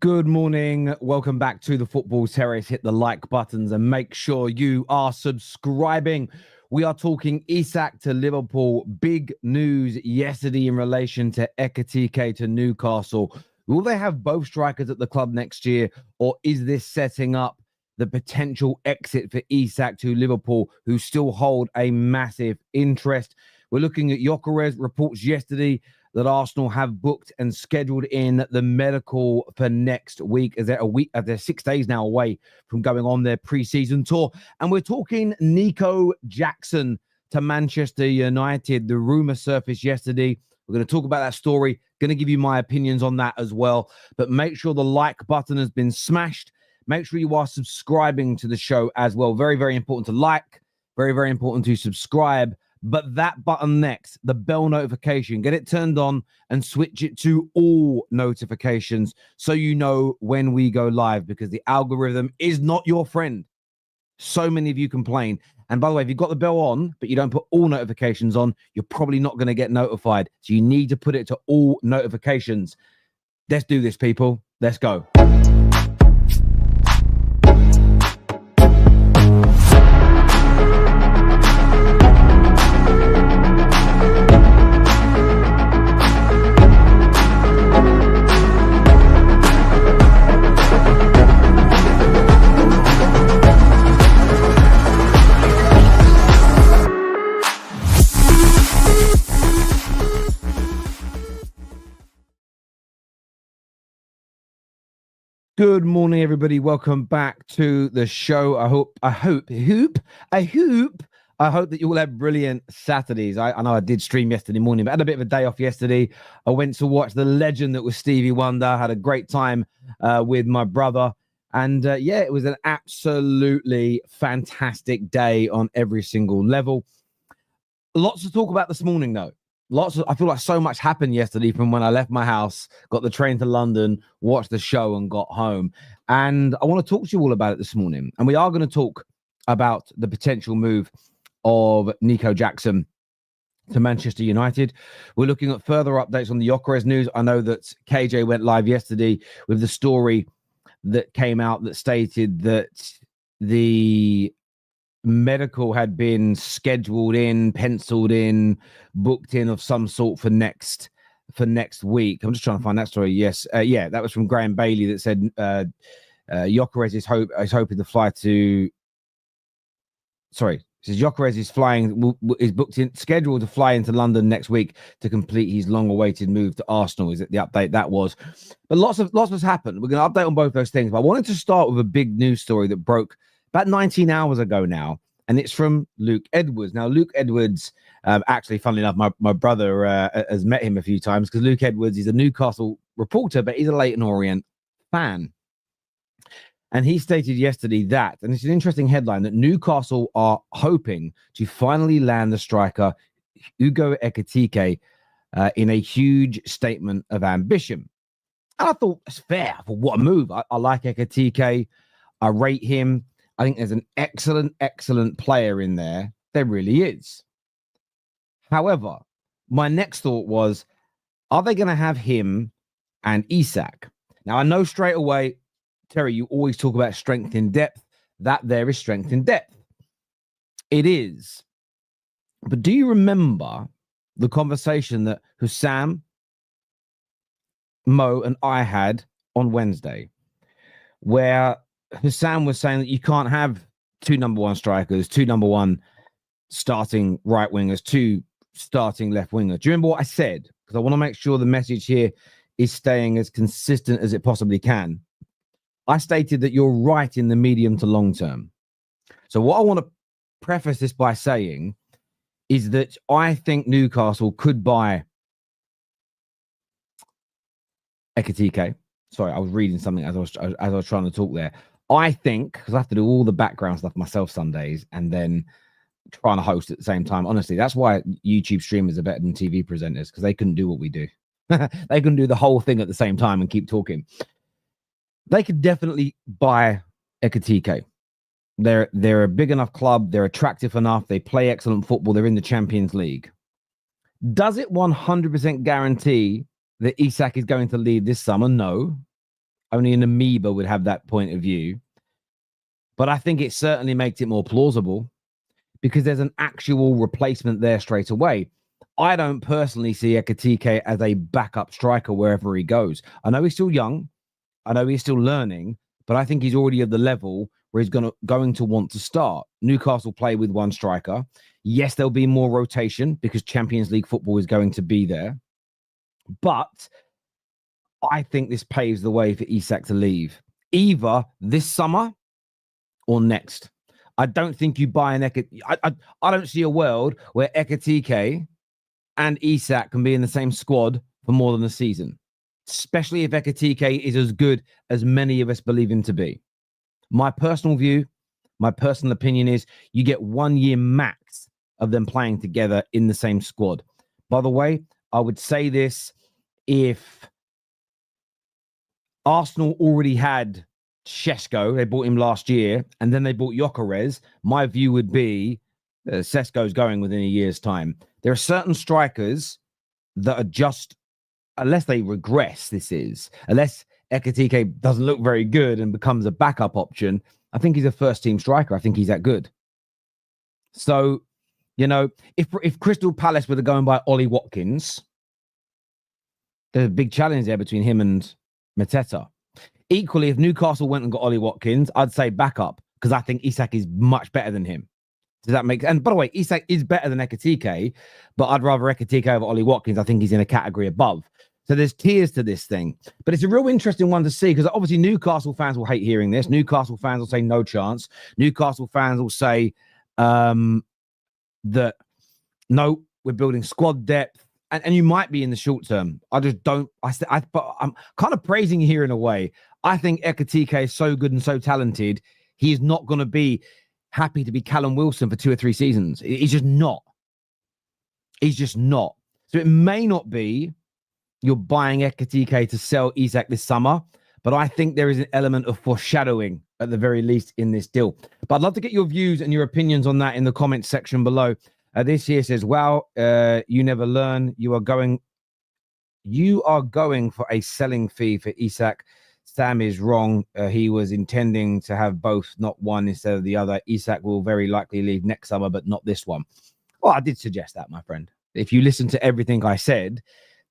Good morning. Welcome back to the Football Terrace. Hit the like buttons and make sure you are subscribing. We are talking Isak to Liverpool. Big news yesterday in relation to Ekitike to Newcastle. Will they have both strikers at the club next year, or is this setting up the potential exit for Isak to Liverpool, who still hold a massive interest? We're looking at Gyokeres reports yesterday that Arsenal have booked and scheduled in the medical for next week, as they're 6 days now away from going on their pre-season tour. And we're talking Nico Jackson to Manchester United. The rumor surfaced yesterday. We're going to talk about that story. Going to give you my opinions on that as well. But make sure the like button has been smashed. Make sure you are subscribing to the show as well. Very, very important to like. Very, very important to subscribe. But that button next, the bell notification, get it turned on and switch it to all notifications so you know when we go live, because the algorithm is not your friend. So many of you complain. And by the way, if you've got the bell on, but you don't put all notifications on, you're probably not going to get notified. So you need to put it to all notifications. Let's do this, people. Let's go. Good morning, everybody. Welcome back to the show. I hope that you all have brilliant Saturdays. I know I did stream yesterday morning, but I had a bit of a day off yesterday. I went to watch the legend that was Stevie Wonder. Had a great time with my brother. And yeah, it was an absolutely fantastic day on every single level. Lots to talk about this morning, though. I feel like so much happened yesterday from when I left my house, got the train to London, watched the show and got home. And I want to talk to you all about it this morning. And we are going to talk about the potential move of Nico Jackson to Manchester United. We're looking at further updates on the Gyokeres news. I know that KJ went live yesterday with the story that came out that stated that the medical had been scheduled in, penciled in, booked in of some sort for next week. I'm just trying to find that story. Yes, yeah, that was from Graham Bailey that said Gyokeres is hoping to fly to. Sorry, it says Gyokeres is booked in, scheduled to fly into London next week to complete his long-awaited move to Arsenal. Is it the update that was? But lots has happened. We're going to update on both those things. But I wanted to start with a big news story that broke about 19 hours ago now, and it's from Luke Edwards. Now, Luke Edwards, actually, funnily enough, my brother has met him a few times, because Luke Edwards is a Newcastle reporter, but he's a Leyton Orient fan. And he stated yesterday that, and it's an interesting headline, that Newcastle are hoping to finally land the striker Hugo Ekitike in a huge statement of ambition. And I thought, that's fair. I thought, what a move. I like Ekitike. I rate him. I think there's an excellent player in there. There really is. However, my next thought was, are they going to have him and Isak? Now, I know straight away, Terry, you always talk about strength in depth. That there is strength in depth. It is. But do you remember the conversation that Hussam, Mo, and I had on Wednesday, where Hussam was saying that you can't have two number one strikers, two number one starting right wingers, two starting left wingers? Do you remember what I said? Because I want to make sure the message here is staying as consistent as it possibly can. I stated that you're right in the medium to long term. So what I want to preface this by saying is that I think Newcastle could buy Ekitike. Sorry, I was reading something as I was trying to talk there. I think, because I have to do all the background stuff myself some days and then trying to host at the same time. Honestly, that's why YouTube streamers are better than TV presenters, because they couldn't do what we do. They can do the whole thing at the same time and keep talking. They could definitely buy Ekitike. They're a big enough club. They're attractive enough. They play excellent football. They're in the Champions League. Does it 100% guarantee that Isak is going to leave this summer? No. Only an amoeba would have that point of view. But I think it certainly makes it more plausible because there's an actual replacement there straight away. I don't personally see Ekitike as a backup striker wherever he goes. I know he's still young. I know he's still learning, but I think he's already at the level where he's going to want to start. Newcastle play with one striker. Yes, there'll be more rotation because Champions League football is going to be there. But I think this paves the way for Isak to leave, either this summer or next. I don't think you buy an I don't see a world where Ekitike and Isak can be in the same squad for more than a season, especially if Ekitike is as good as many of us believe him to be. My personal view, my personal opinion is you get 1 year max of them playing together in the same squad. By the way, I would say this, if Arsenal already had Šeško, they bought him last year, and then they bought Gyokeres, my view would be Šeško's going within a year's time. There are certain strikers that are just, unless they regress, unless Ekitike doesn't look very good and becomes a backup option, I think he's a first-team striker. I think he's that good. So, if Crystal Palace were to go and buy Ollie Watkins, there's a big challenge there between him and Mateta. Equally, if Newcastle went and got Ollie Watkins, I'd say backup because I think Isak is much better than him. Does that make sense? And by the way, Isak is better than Ekitike, but I'd rather Ekitike over Ollie Watkins. I think he's in a category above. So there's tiers to this thing. But it's a real interesting one to see because obviously Newcastle fans will hate hearing this. Newcastle fans will say no chance. Newcastle fans will say that, no, we're building squad depth. And you might be in the short term. I just don't. But I'm kind of praising you here in a way. I think Ekitike is so good and so talented. He is not going to be happy to be Callum Wilson for 2 or 3 seasons. He's just not. He's just not. So it may not be you're buying Ekitike to sell Isak this summer, but I think there is an element of foreshadowing at the very least in this deal. But I'd love to get your views and your opinions on that in the comments section below. This here says, wow, you never learn. You are going for a selling fee for Isak. Sam is wrong. He was intending to have both, not one instead of the other. Isak will very likely leave next summer, but not this one. Well, I did suggest that, my friend. If you listen to everything I said,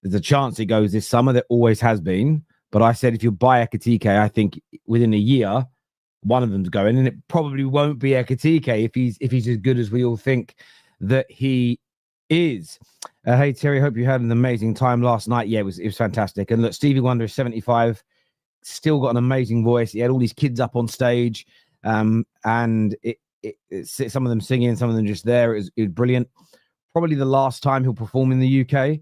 there's a chance he goes this summer. There always has been. But I said if you buy Ekitike, I think within a year, one of them's going, and it probably won't be Ekitike if he's as good as we all think that he is. Hey Terry, hope you had an amazing time last night. Yeah, it was fantastic. And look, Stevie Wonder is 75, still got an amazing voice. He had all these kids up on stage, and it's some of them singing, some of them just there. It was brilliant. Probably the last time he'll perform in the UK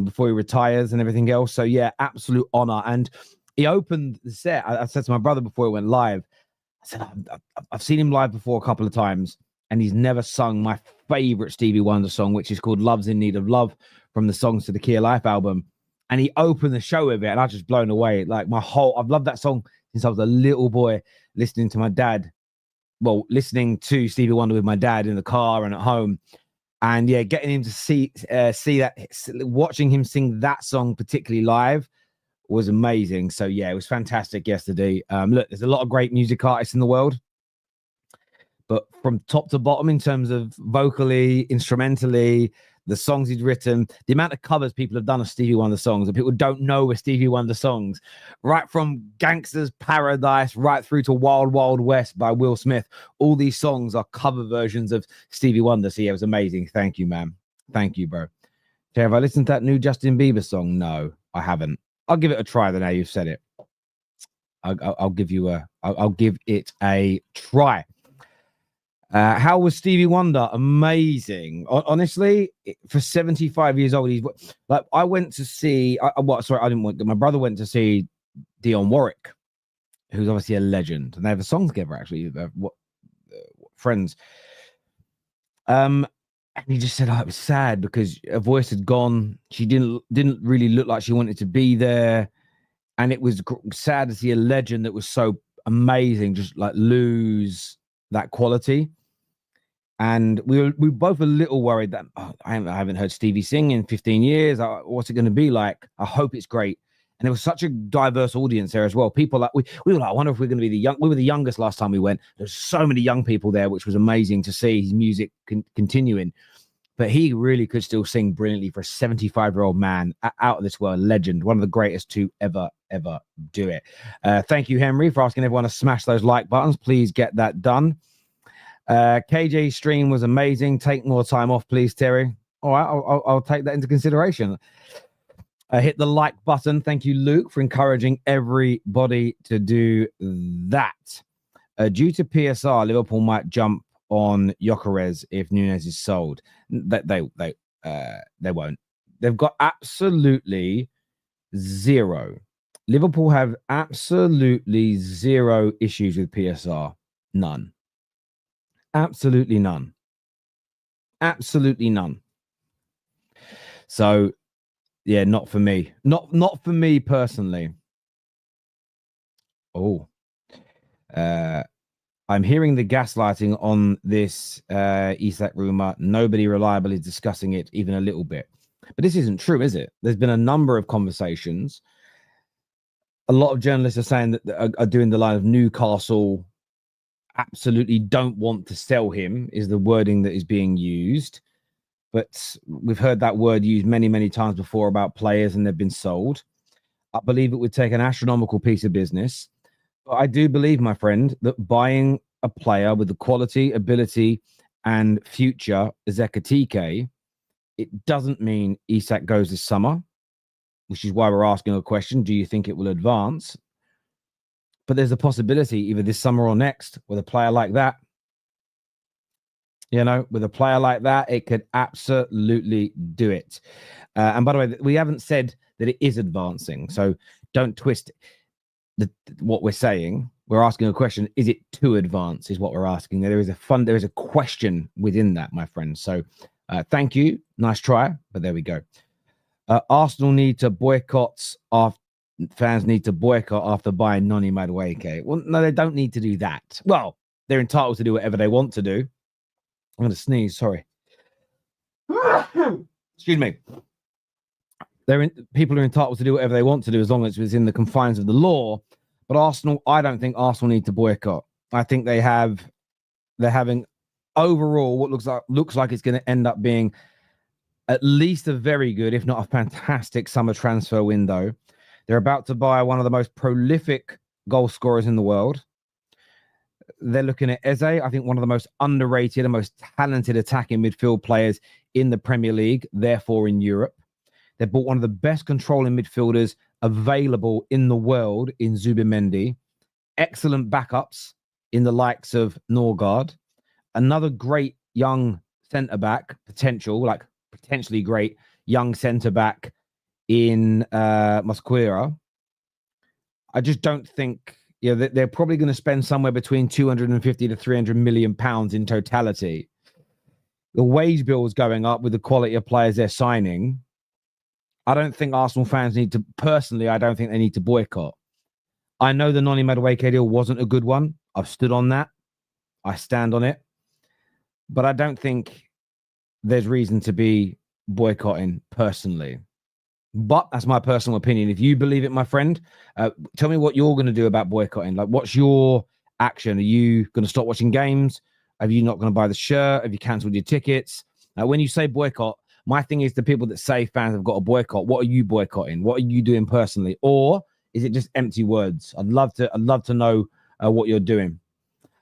before he retires and everything else. So yeah, absolute honor. And he opened the set. I said to my brother before it went live, I said, I've seen him live before a couple of times, and he's never sung my favorite Stevie Wonder song, which is called Love's in Need of Love from the Songs to the Key of Life album. And he opened the show with it, and I was just blown away. Like I've loved that song since I was a little boy, listening to Stevie Wonder with my dad in the car and at home. And yeah, getting him to see that, watching him sing that song particularly live was amazing. So yeah, it was fantastic yesterday. Look, there's a lot of great music artists in the world, but from top to bottom in terms of vocally, instrumentally, the songs he's written, the amount of covers people have done of Stevie Wonder songs, and people don't know were Stevie Wonder songs, right from Gangster's Paradise right through to Wild Wild West by Will Smith. All these songs are cover versions of Stevie Wonder. So yeah, it was amazing. Thank you, man. Thank you, bro. Okay, have I listened to that new Justin Bieber song? No, I haven't. I'll give it a try. Then now you've said it, I'll give it a try. How was Stevie Wonder? Amazing. Honestly, for 75 years old, he's like, I went to see, my brother went to see Dionne Warwick, who's obviously a legend, and they have a song together, actually, friends. And he just said, it was sad because her voice had gone. She didn't really look like she wanted to be there. And it was sad to see a legend that was so amazing, just like lose that quality. And we were both a little worried that I haven't heard Stevie sing in 15 years. What's it going to be like? I hope it's great. And there was such a diverse audience there as well. People like we were like, I wonder if we're going to be we were the youngest last time we went. There's so many young people there, which was amazing to see his music continuing. But he really could still sing brilliantly for a 75-year-old man, out of this world, legend, one of the greatest to ever do it. Thank you, Henry, for asking everyone to smash those like buttons. Please get that done. KJ's stream was amazing. Take more time off, please, Terry. All right, I'll take that into consideration. Hit the like button. Thank you, Luke, for encouraging everybody to do that. Due to PSR, Liverpool might jump on Gyokeres if Nunez is sold. They won't. They've got absolutely zero. Liverpool have absolutely zero issues with PSR. None. Absolutely none. Absolutely none. So, yeah, not for me. Not for me personally. Oh. I'm hearing the gaslighting on this Isak rumor. Nobody reliable is discussing it even a little bit. But this isn't true, is it? There's been a number of conversations. A lot of journalists are saying that are doing the line of Newcastle absolutely don't want to sell him is the wording that is being used. But we've heard that word used many, many times before about players and they've been sold. I believe it would take an astronomical piece of business. But I do believe, my friend, that buying a player with the quality, ability, and future as Ekitike, it doesn't mean Isak goes this summer, which is why we're asking a question. Do you think it will advance? But there's a possibility either this summer or next with a player like that. You know, with a player like that, it could absolutely do it. And by the way, we haven't said that it is advancing. So don't twist what we're saying. We're asking a question. Is it to advance is what we're asking. There is a question within that, my friend. So thank you. Nice try. But there we go. Arsenal need to boycott fans need to boycott after buying Noni Madueke. Well, no, they don't need to do that. Well, they're entitled to do whatever they want to do. I'm going to sneeze. Sorry. Excuse me. People are entitled to do whatever they want to do as long as it's within the confines of the law. But Arsenal, I don't think Arsenal need to boycott. I think they're having overall what looks like it's going to end up being at least a very good, if not a fantastic summer transfer window. They're about to buy one of the most prolific goal scorers in the world. They're looking at Eze, I think one of the most underrated and most talented attacking midfield players in the Premier League, therefore in Europe. They bought one of the best controlling midfielders available in the world in Zubimendi. Excellent backups in the likes of Norgard. Another great young centre-back, potentially great young centre-back in Mosquera. I just don't think, they're probably going to spend somewhere between 250 to 300 million pounds in totality. The wage bill is going up with the quality of players they're signing. I don't think Arsenal fans need to, personally, I don't think they need to boycott. I know the Noni Madueke deal wasn't a good one. I've stood on that. I stand on it. But I don't think there's reason to be boycotting personally. But that's my personal opinion. If you believe it, my friend, tell me what you're going to do about boycotting. Like, what's your action? Are you going to stop watching games? Are you not going to buy the shirt? Have you cancelled your tickets? When you say boycott, my thing is the people that say fans have got to boycott. What are you boycotting? What are you doing personally? Or is it just empty words? I'd love to know what you're doing.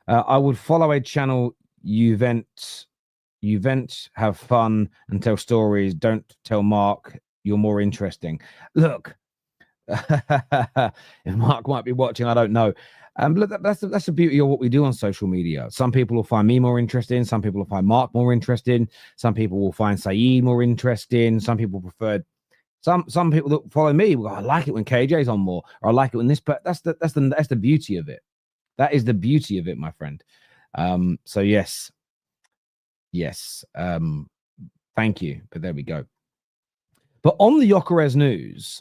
I would follow a channel. You vent, have fun, and tell stories. Don't tell Mark. You're more interesting. Look, if Mark might be watching, I don't know. Look, that's the beauty of what we do on social media. Some people will find me more interesting. Some people will find Mark more interesting. Some people will find Saeed more interesting. Some people prefer. Some people that follow me will go, I like it when KJ's on more, or I like it when this. But that's the beauty of it. That is the beauty of it, my friend. So yes. Thank you. But there we go. But on the Gyokeres news,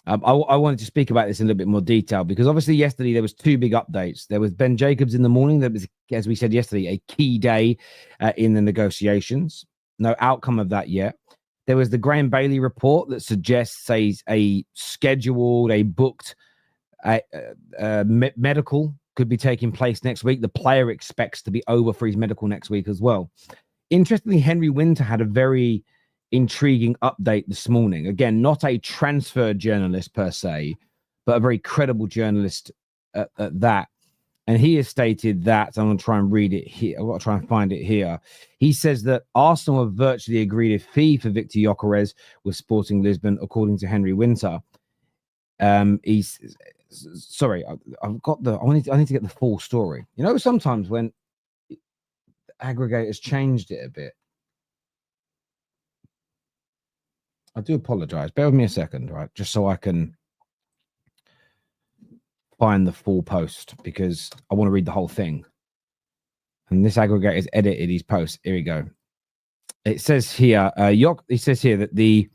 I wanted to speak about this in a little bit more detail because obviously yesterday there was two big updates. There was Ben Jacobs in the morning. That was, as we said yesterday, a key day in the negotiations. No outcome of that yet. There was the Graham Bailey report that suggests a scheduled, a booked medical could be taking place next week. The player expects to be over for his medical next week as well. Interestingly, Henry Winter had a very intriguing update this morning. Again, not a transfer journalist per se, but a very credible journalist at that. And he has stated that, I'm going to try and read it here. I'm going to try and find it here. He says that Arsenal have virtually agreed a fee for Victor Gyokeres with Sporting Lisbon, according to Henry Winter. He's sorry, I've got the. I need to get the full story. You know, sometimes when aggregators changed it a bit, I do apologize. Bear with me a second, right? Just so I can find the full post, because I want to read the whole thing. And this aggregator has edited his post. Here we go. It says here, it says here that he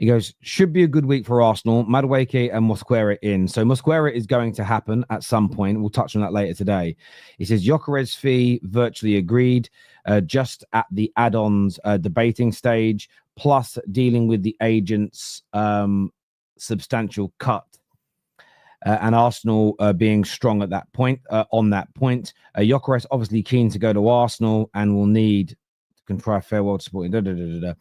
goes, should be a good week for Arsenal. Madueke and Mosquera in. So Mosquera is going to happen at some point. We'll touch on that later today. He says Gyokeres fee virtually agreed, just at the add-ons debating stage, plus dealing with the agent's substantial cut. And Arsenal being strong at that point, on that point. Gyokeres obviously keen to go to Arsenal and will need can try farewell to Sporting.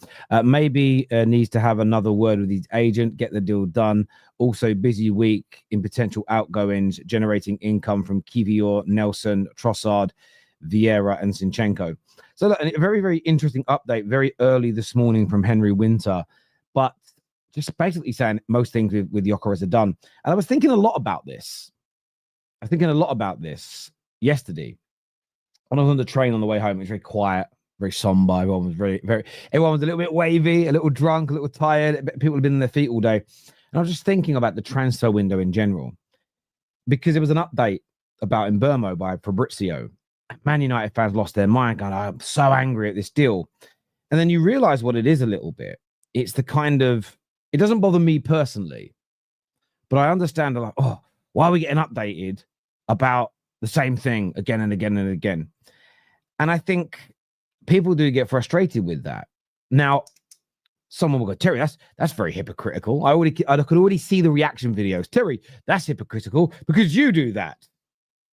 Maybe needs to have another word with his agent, get the deal done. Also, busy week in potential outgoings, generating income from Kivior, Nelson, Trossard, Vieira, and Zinchenko. So, look, a very, very interesting update very early this morning from Henry Winter, but just basically saying most things with Gyokeres are done. And I was thinking a lot about this. Yesterday. When I was on the train on the way home, it was very quiet, very somber. Everyone was everyone was a little bit wavy, a little drunk, a little tired. People had been on their feet all day. And I was just thinking about the transfer window in general, because there was an update about Mbeumo by Fabrizio. Man United fans lost their mind, going, I'm so angry at this deal. And then you realize what it is a little bit. It's the kind of, it doesn't bother me personally, but I understand, like, oh, why are we getting updated about the same thing again and again and again? And I think people do get frustrated with that. Now, someone will go, Terry, that's very hypocritical. I could already see the reaction videos. Terry, that's hypocritical because you do that.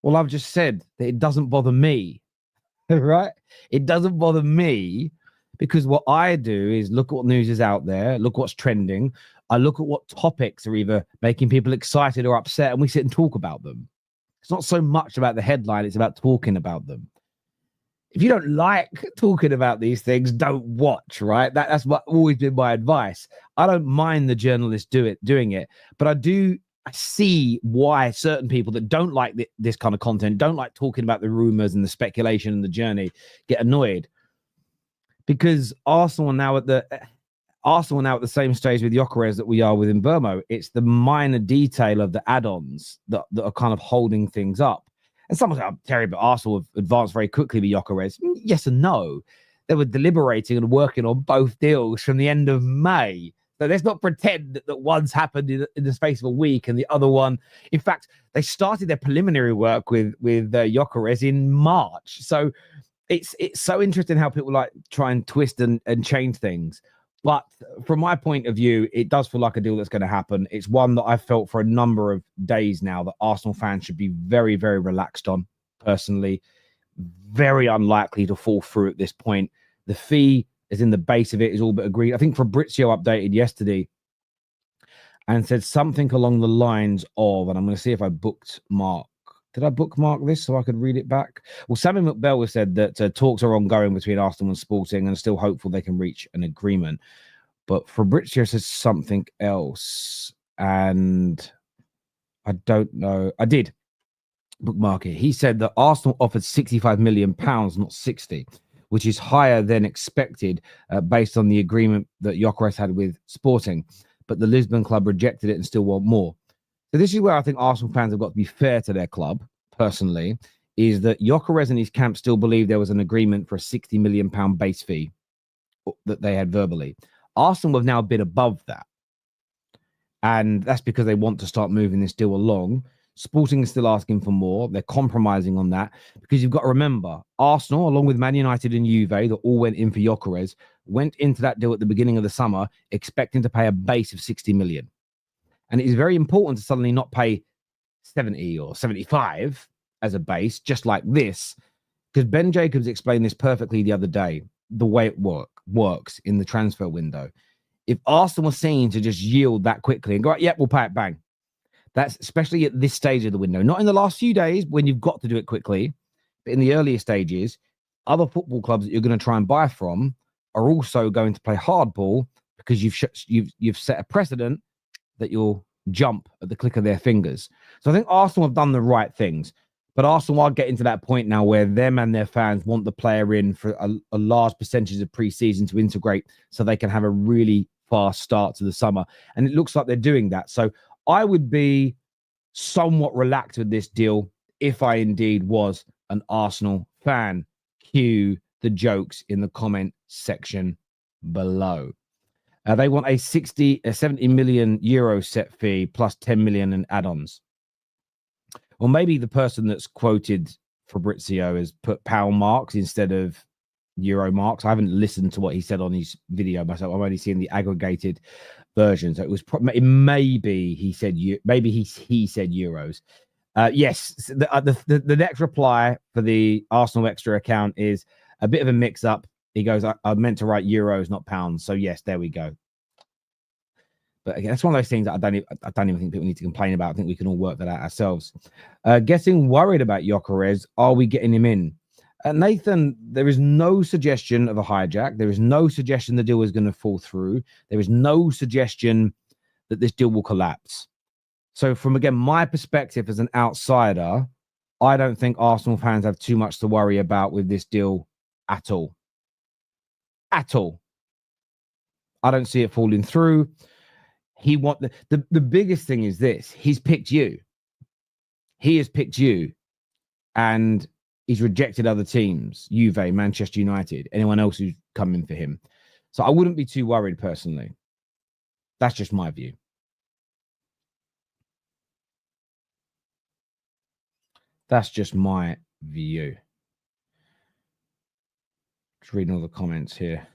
Well, I've just said that it doesn't bother me, right? It doesn't bother me because what I do is look at what news is out there, look what's trending. I look at what topics are either making people excited or upset, and we sit and talk about them. It's not so much about the headline, it's about talking about them. If you don't like talking about these things, don't watch, right? That's what always been my advice. I don't mind the journalists doing it, but I see why certain people that don't like this kind of content, don't like talking about the rumors and the speculation and the journey, get annoyed. Because Arsenal are now at the same stage with Gyokeres that we are with Mbeumo. It's the minor detail of the add-ons that are kind of holding things up. And someone said, oh, Terry, but Arsenal have advanced very quickly with Gyokeres. Yes and no. They were deliberating and working on both deals from the end of May. So let's not pretend that one's happened in the space of a week and the other one. In fact, they started their preliminary work with Gyokeres in March. So it's so interesting how people like try and twist and change things. But from my point of view, it does feel like a deal that's going to happen. It's one that I've felt for a number of days now that Arsenal fans should be very, very relaxed on. Personally, very unlikely to fall through at this point. The fee is in the base of it, is all but agreed. I think Fabrizio updated yesterday and said something along the lines of, and I'm going to see if I bookmark. Did I bookmark this so I could read it back? Well, Sammy McBell has said that talks are ongoing between Arsenal and Sporting and still hopeful they can reach an agreement. But Fabrizio says something else, and I don't know. I did bookmark it. He said that Arsenal offered £65 million, not 60, which is higher than expected based on the agreement that Gyokeres had with Sporting. But the Lisbon club rejected it and still want more. So this is where I think Arsenal fans have got to be fair to their club, personally, is that Gyokeres and his camp still believe there was an agreement for a £60 million base fee that they had verbally. Arsenal have now been above that. And that's because they want to start moving this deal along. Sporting is still asking for more. They're compromising on that because you've got to remember, Arsenal, along with Man United and Juve, that all went in for Gyokeres, went into that deal at the beginning of the summer expecting to pay a base of 60 million. And it is very important to suddenly not pay 70 or 75 as a base, just like this, because Ben Jacobs explained this perfectly the other day, the way it works in the transfer window. If Arsenal was seen to just yield that quickly and go, yep, we'll pay it, bang. That's especially at this stage of the window, not in the last few days when you've got to do it quickly, but in the earlier stages, other football clubs that you're going to try and buy from are also going to play hardball because you've set a precedent that you'll jump at the click of their fingers. So I think Arsenal have done the right things, but Arsenal are getting to that point now where them and their fans want the player in for a large percentage of pre-season to integrate so they can have a really fast start to the summer. And it looks like they're doing that. So I would be somewhat relaxed with this deal if I indeed was an Arsenal fan. Cue the jokes in the comment section below. They want a 70 million euro set fee plus 10 million in add-ons. Or maybe the person that's quoted Fabrizio has put pound marks instead of euro marks. I haven't listened to what he said on his video myself. I'm only seeing the aggregated version. So maybe he said he said euros. Yes, the next reply for the Arsenal Extra account is a bit of a mix-up. He goes, I meant to write euros, not pounds. So yes, there we go. But again, that's one of those things that I don't even think people need to complain about. I think we can all work that out ourselves. Getting worried about Gyokeres. Are we getting him in? Nathan, there is no suggestion of a hijack. There is no suggestion the deal is going to fall through. There is no suggestion that this deal will collapse. So from, again, my perspective as an outsider, I don't think Arsenal fans have too much to worry about with this deal at all. At all. I don't see it falling through. The biggest thing is this. He's picked you. He has picked you. And he's rejected other teams. Juve, Manchester United, anyone else who's coming for him. So I wouldn't be too worried personally. That's just my view. That's just my view. Just reading all the comments here.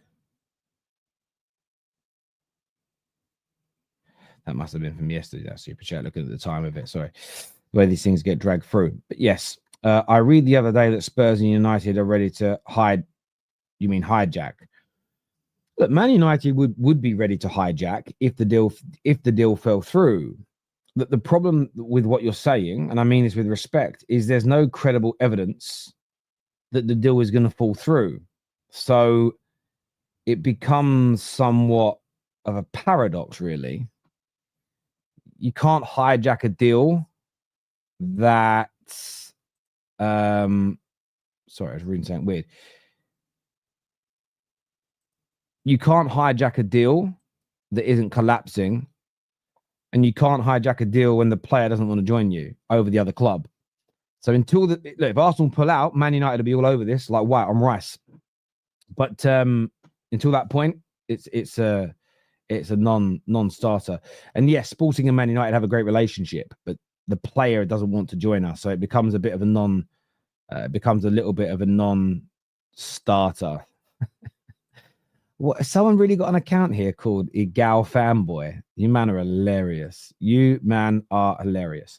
That must have been from yesterday, that super chat, looking at the time of it. Sorry. The way these things get dragged through. But yes, I read the other day that Spurs and United are ready to hide. You mean hijack? Look, Man United would be ready to hijack if the deal fell through. The problem with what you're saying, and I mean this with respect, is there's no credible evidence that the deal is going to fall through. So it becomes somewhat of a paradox, really. You can't hijack a deal that sorry, I was reading something weird. You can't hijack a deal that isn't collapsing, and you can't hijack a deal when the player doesn't want to join you over the other club. So until if Arsenal pull out, Man United will be all over this like white on rice. But until that point, it's a non-starter. And yes, Sporting and Man United have a great relationship, but the player doesn't want to join us, so it becomes a bit of a little bit of a non-starter. What? Someone really got an account here called Egal Fanboy. You man are hilarious. You man are hilarious.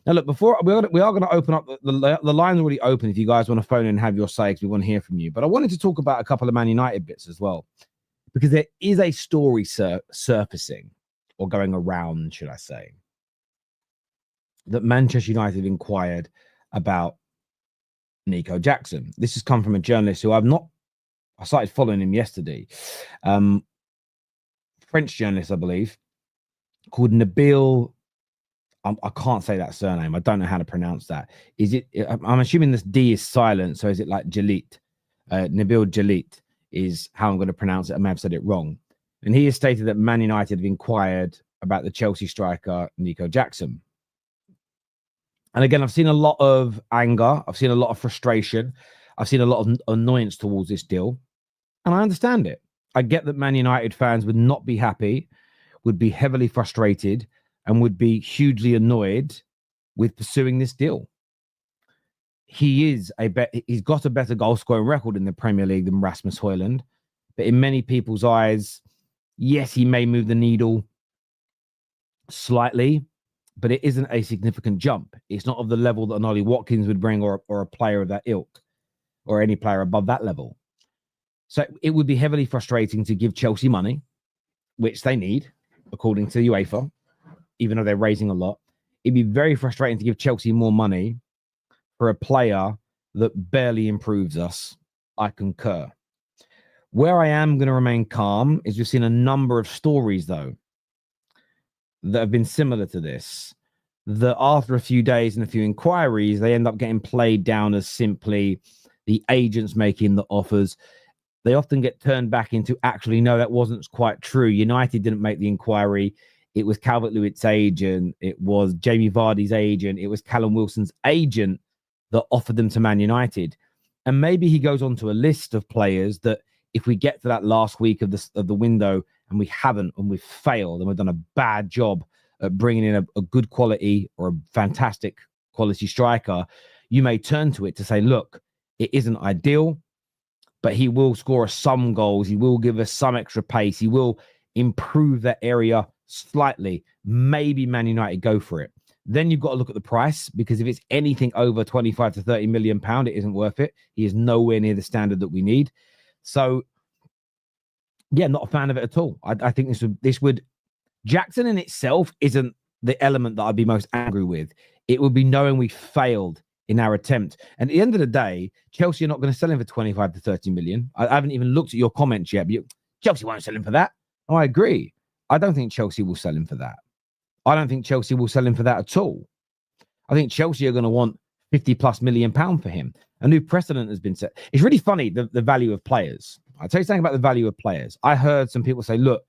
Now, look, before we are going to open up the line's already open. If you guys want to phone in and have your say, because we want to hear from you. But I wanted to talk about a couple of Man United bits as well, because there is a story surfacing, or going around, should I say, that Manchester United inquired about Nico Jackson. This has come from a journalist who I started following him yesterday. French journalist, I believe, called Nabil. I can't say that surname. I don't know how to pronounce that. Is it? I'm assuming this D is silent. So is it like Jalit? Nabil Jalit is how I'm going to pronounce it. I may have said it wrong. And he has stated that Man United have inquired about the Chelsea striker, Nico Jackson. And again, I've seen a lot of anger. I've seen a lot of frustration. I've seen a lot of annoyance towards this deal. And I understand it. I get that Man United fans would not be happy, would be heavily frustrated, and would be hugely annoyed with pursuing this deal. He's got a better goal scoring record in the Premier League than Rasmus Højlund. But in many people's eyes, yes, he may move the needle slightly, but it isn't a significant jump. It's not of the level that an Ollie Watkins would bring, or a player of that ilk, or any player above that level. So it would be heavily frustrating to give Chelsea money, which they need, according to UEFA, even though they're raising a lot. It'd be very frustrating to give Chelsea more money for a player that barely improves us. I concur. Where I am going to remain calm is we've seen a number of stories, though, that have been similar to this, that after a few days and a few inquiries, they end up getting played down as simply the agents making the offers. They often get turned back into, actually, no, that wasn't quite true. United didn't make the inquiry. It was Calvert-Lewin's agent. It was Jamie Vardy's agent. It was Callum Wilson's agent that offered them to Man United. And maybe he goes on to a list of players that if we get to that last week of the window and we haven't, and we've failed and we've done a bad job at bringing in a good quality or a fantastic quality striker, you may turn to it to say, look, it isn't ideal, but he will score us some goals. He will give us some extra pace. He will improve that area slightly. Maybe Man United go for it. Then you've got to look at the price, because if it's anything over 25 to 30 million pound, it isn't worth it. He is nowhere near the standard that we need. So, yeah, not a fan of it at all. I think this would Jackson in itself isn't the element that I'd be most angry with. It would be knowing we failed in our attempt. And at the end of the day, Chelsea are not going to sell him for 25 to 30 million. I haven't even looked at your comments yet, but Chelsea won't sell him for that. Oh, I agree. I don't think Chelsea will sell him for that. I don't think Chelsea will sell him for that at all. I think Chelsea are going to want 50 plus million pound for him. A new precedent has been set. It's really funny, the value of players. I'll tell you something about the value of players. I heard some people say, look,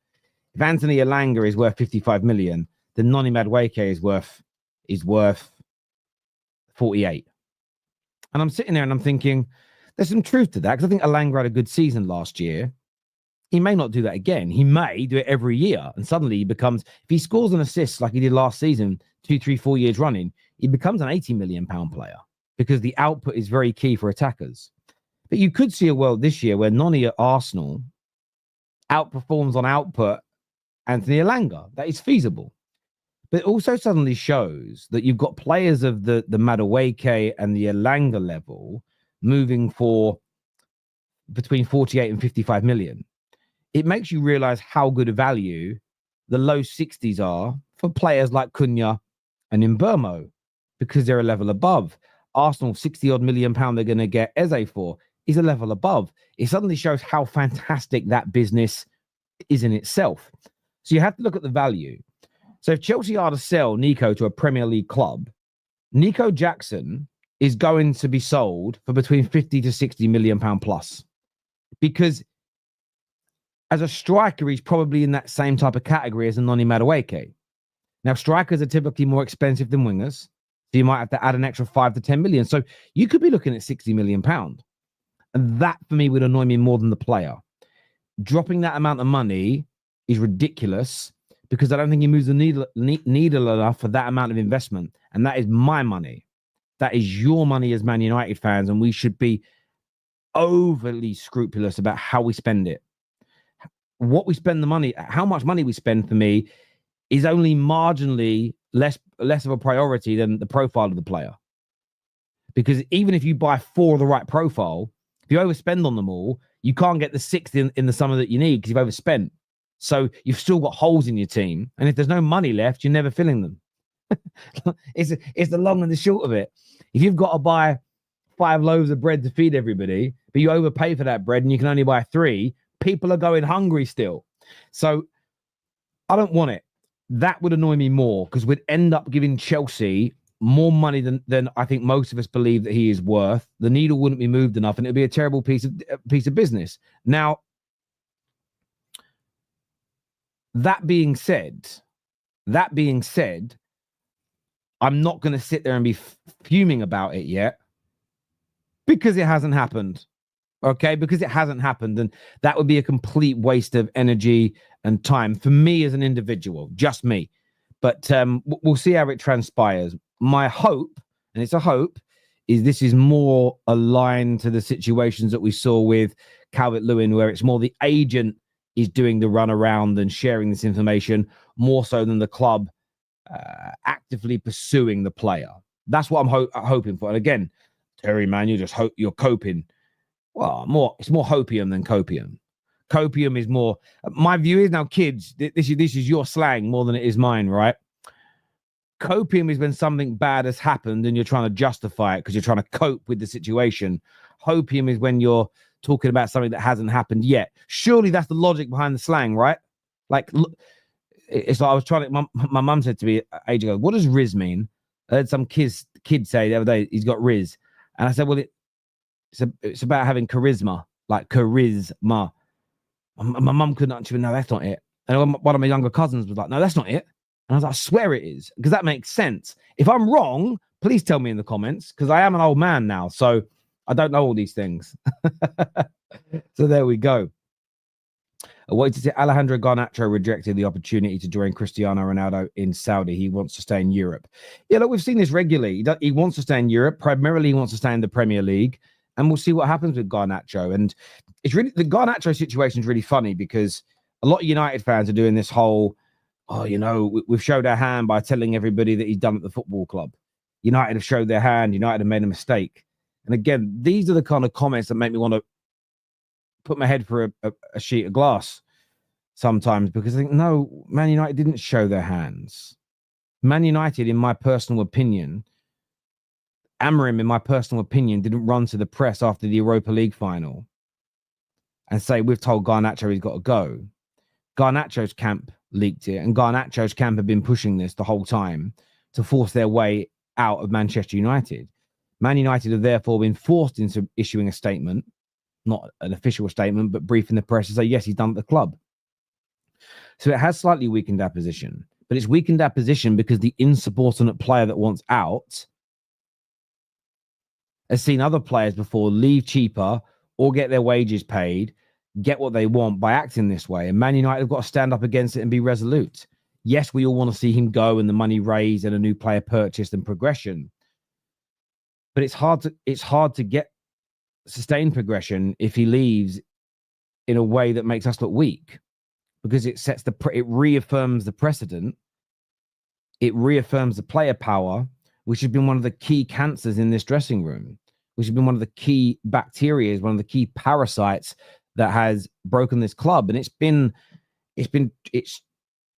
if Anthony Elanga is worth 55 million, then Noni Madueke is worth 48. And I'm sitting there and I'm thinking, there's some truth to that, because I think Elanga had a good season last year. He may not do that again. He may do it every year. And suddenly he becomes, if he scores an assist like he did last season, 2, 3, 4 years running, he becomes an 80 million pound player, because the output is very key for attackers. But you could see a world this year where Noni at Arsenal outperforms on output Anthony Elanga. That is feasible. But it also suddenly shows that you've got players of the Madueke and the Elanga level moving for between 48 and 55 million. It makes you realize how good a value the low 60s are for players like Cunha and Mbeumo, because they're a level above. Arsenal, 60 odd million pound they're going to get Eze for is a level above. It suddenly shows how fantastic that business is in itself. So you have to look at the value. So if Chelsea are to sell Nico to a Premier League club, Nico Jackson is going to be sold for between 50 to 60 million pound plus, because as a striker, he's probably in that same type of category as a Noni Madueke. Now, strikers are typically more expensive than wingers, so you might have to add an extra 5 to 10 million. So you could be looking at 60 million pound. And that, for me, would annoy me more than the player. Dropping that amount of money is ridiculous, because I don't think he moves the needle enough for that amount of investment. And that is my money. That is your money as Man United fans, and we should be overly scrupulous about how we spend it. What we spend the money, how much money we spend, for me, is only marginally less of a priority than the profile of the player. Because even if you buy 4 of the right profile, if you overspend on them all, you can't get the 6th in the summer that you need because you've overspent. So you've still got holes in your team. And if there's no money left, you're never filling them. It's the long and the short of it. If you've got to buy 5 loaves of bread to feed everybody, but you overpay for that bread and you can only buy 3, people are going hungry still. So I don't want it. That would annoy me more, because we'd end up giving Chelsea more money than I think most of us believe that he is worth. The needle wouldn't be moved enough, and it would be a terrible piece of business. Now, that being said, I'm not going to sit there and be fuming about it yet, because it hasn't happened. Okay, because it hasn't happened, and that would be a complete waste of energy and time for me as an individual, just me. But we'll see how it transpires. My hope, and it's a hope, this is more aligned to the situations that we saw with Calvert-Lewin, where it's more the agent is doing the run around and sharing this information more so than the club actively pursuing the player. That's what I'm hoping for. And again, Terry, man, you're coping. Well, it's more hopium than copium. Copium is more. My view is now, kids. This is your slang more than it is mine, right? Copium is when something bad has happened and you're trying to justify it because you're trying to cope with the situation. Hopium is when you're talking about something that hasn't happened yet. Surely that's the logic behind the slang, right? Like, it's like I was trying to. My mum said to me age ago, "What does Riz mean?" I heard some kid say the other day he's got Riz, and I said, "Well, it's about having charisma, like charisma." My mum couldn't answer. No, that's not it. And one of my younger cousins was like, "No, that's not it." And I was like, "I swear it is, because that makes sense. If I'm wrong, please tell me in the comments, because I am an old man now, so I don't know all these things." So there we go. Wait to see. Alejandro Garnacho rejected the opportunity to join Cristiano Ronaldo in Saudi. He wants to stay in Europe. Yeah, look, we've seen this regularly. He wants to stay in Europe. Primarily, he wants to stay in the Premier League. And we'll see what happens with Garnacho. And it's really, the Garnacho situation is really funny because a lot of United fans are doing this whole, we've showed our hand by telling everybody that he's done at the football club. United have showed their hand. United have made a mistake. And again, these are the kind of comments that make me want to put my head for a sheet of glass sometimes, because I think, no, Man United didn't show their hands. Man United, in my personal opinion, Amorim, in my personal opinion, didn't run to the press after the Europa League final and say, we've told Garnacho he's got to go. Garnacho's camp leaked it, and Garnacho's camp have been pushing this the whole time to force their way out of Manchester United. Man United have therefore been forced into issuing a statement, not an official statement, but briefing the press to say, yes, he's done at the club. So it has slightly weakened our position, but it's weakened our position because the insubordinate player that wants out has seen other players before leave cheaper or get their wages paid, get what they want by acting this way. And Man United have got to stand up against it and be resolute. Yes, we all want to see him go and the money raised and a new player purchased and progression. But it's hard to get sustained progression if he leaves in a way that makes us look weak, because it reaffirms the precedent. It reaffirms the player power, which has been one of the key cancers in this dressing room, which has been one of the key bacteria, one of the key parasites that has broken this club. And it's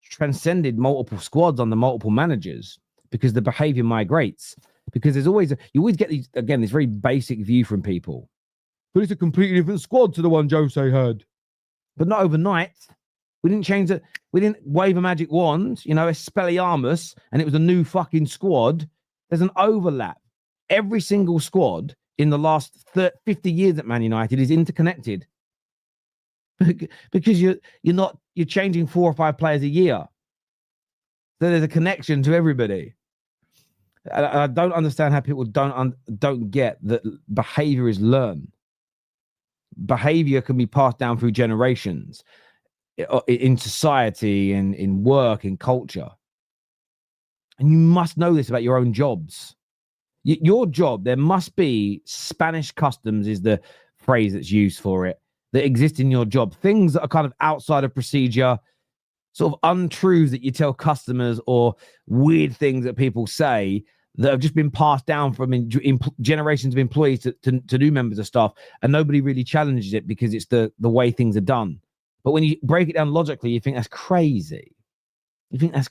transcended multiple squads under multiple managers because the behavior migrates. Because you always get these, again, this very basic view from people. But it's a completely different squad to the one Jose had. But not overnight. We didn't change it. We didn't wave a magic wand, Expelliarmus, and it was a new fucking squad. There's an overlap. Every single squad in the last 50 years at Man United is interconnected. Because you're changing 4 or 5 players a year. So there's a connection to everybody. I don't understand how people don't get that behavior is learned. Behavior can be passed down through generations in society and in work and culture. And you must know this about your own jobs. Your job, there must be Spanish customs is the phrase that's used for it, that exist in your job. Things that are kind of outside of procedure, sort of untruths that you tell customers or weird things that people say that have just been passed down from generations of employees to new members of staff, and nobody really challenges it because it's the way things are done. But when you break it down logically, you think that's crazy. When I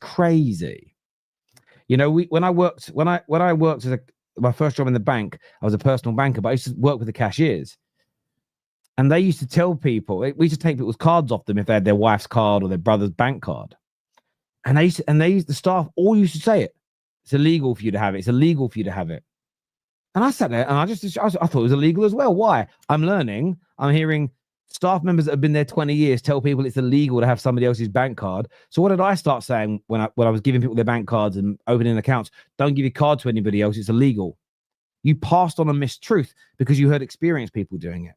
worked as my first job in the bank, I was a personal banker, but I used to work with the cashiers. And they used to tell people, we used to take people's cards off them if they had their wife's card or their brother's bank card. And the staff all used to say it. It's illegal for you to have it. It's illegal for you to have it. And I sat there and I thought it was illegal as well. Why? I'm learning. I'm hearing staff members that have been there 20 years tell people it's illegal to have somebody else's bank card. So what did I start saying when I was giving people their bank cards and opening accounts? Don't give your card to anybody else. It's illegal. You passed on a mistruth because you heard experienced people doing it.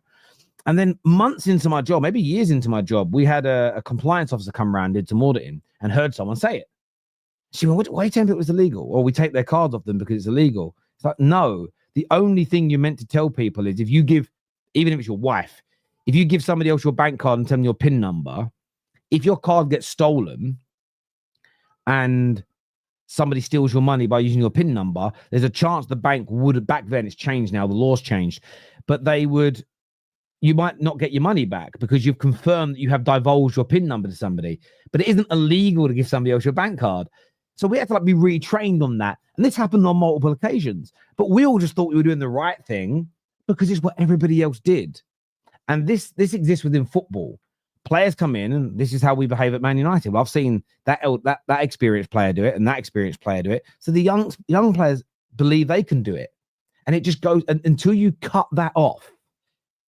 And then months into my job, maybe years into my job, we had a compliance officer come around, did some auditing, and heard someone say it. She went, why are you telling people it was illegal? Or we take their cards off them because it's illegal. It's like, no, the only thing you're meant to tell people is if you give, even if it's your wife, if you give somebody else your bank card and tell them your PIN number, if your card gets stolen and somebody steals your money by using your PIN number, there's a chance the bank would, back then it's changed now, the law's changed, but you might not get your money back because you've confirmed that you have divulged your PIN number to somebody, but it isn't illegal to give somebody else your bank card. So we had to be retrained on that. And this happened on multiple occasions, but we all just thought we were doing the right thing because it's what everybody else did. And this exists within football. Players come in, and this is how we behave at Man United. Well, I've seen that experienced player do it and that experienced player do it. So the young players believe they can do it. And it just goes until you cut that off,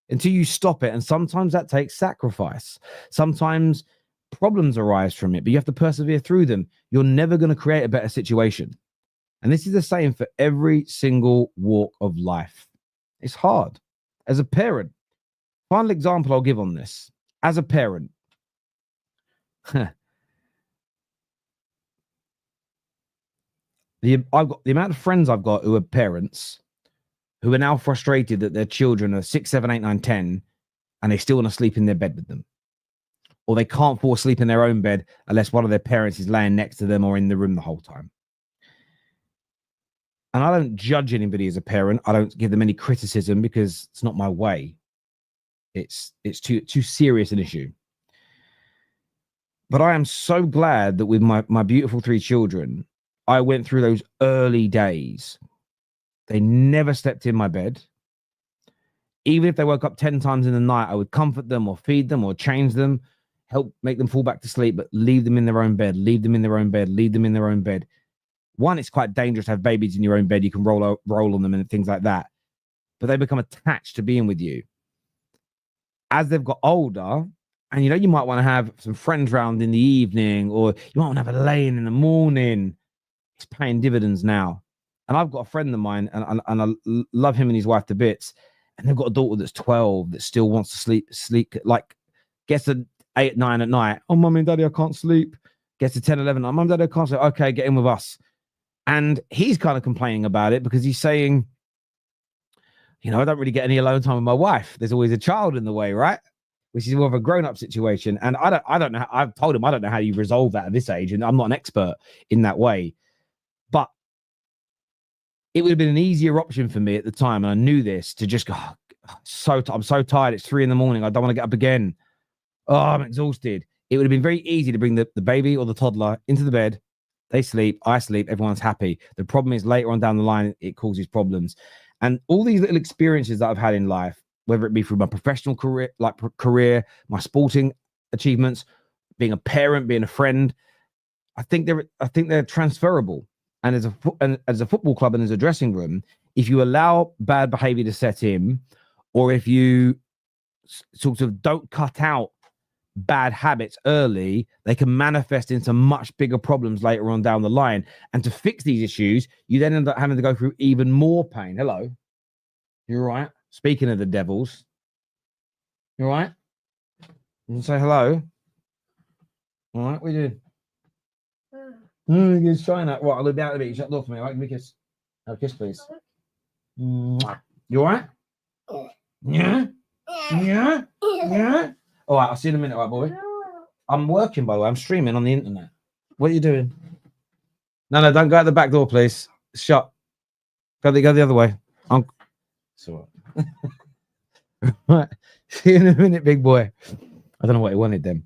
until you stop it. And sometimes that takes sacrifice. Sometimes problems arise from it, but you have to persevere through them. You're never going to create a better situation. And this is the same for every single walk of life. It's hard. As a parent, final example I'll give on this. As a parent, the amount of friends I've got who are parents who are now frustrated that their children are 6, 7, 8, 9, 10, and they still want to sleep in their bed with them. Or they can't fall asleep in their own bed unless one of their parents is laying next to them or in the room the whole time. And I don't judge anybody as a parent. I don't give them any criticism because it's not my way. It's too serious an issue. But I am so glad that with my beautiful 3 children, I went through those early days. They never slept in my bed. Even if they woke up 10 times in the night, I would comfort them or feed them or change them, help make them fall back to sleep, but leave them in their own bed, leave them in their own bed, leave them in their own bed. One, it's quite dangerous to have babies in your own bed. You can roll on them and things like that. But they become attached to being with you. As they've got older, and you might want to have some friends round in the evening, or you might want to have a lay-in in the morning. It's paying dividends now. And I've got a friend of mine, and I love him and his wife to bits. And they've got a daughter that's 12 that still wants to sleep, like gets to 8, 9 at night. Oh, mommy and daddy, I can't sleep. Gets to 10, 11. Oh, mom, daddy, I can't sleep. Okay, get in with us. And he's kind of complaining about it because he's saying, I don't really get any alone time with my wife. There's always a child in the way, right? Which is more of a grown-up situation. And I don't know. I've told him I don't know how you resolve that at this age, and I'm not an expert in that way. But it would have been an easier option for me at the time, and I knew this, to just go, I'm so tired. It's 3 a.m. I don't want to get up again. Oh, I'm exhausted. It would have been very easy to bring the baby or the toddler into the bed. They sleep, I sleep, everyone's happy. The problem is later on down the line, it causes problems. And all these little experiences that I've had in life, whether it be through my professional career, my sporting achievements, being a parent, being a friend, I think they're transferable. And as a football club and as a dressing room, if you allow bad behavior to set in, or if you sort of don't cut out bad habits early, they can manifest into much bigger problems later on down the line. And to fix these issues, you then end up having to go through even more pain. Hello. You're right. Speaking of the devils. You're right. You can say hello. All right, what are you doing? You're trying that. Right, I'll look down a bit. You shut the door for me. All right, give me a kiss. Have a kiss, please. You all right? Yeah? Yeah? Yeah? All right, I'll see you in a minute, all right, boy? I'm working, by the way. I'm streaming on the internet. What are you doing? No, don't go out the back door, please. It's shut. Go the other way. It's all right. Right. See you in a minute, big boy. I don't know what he wanted then.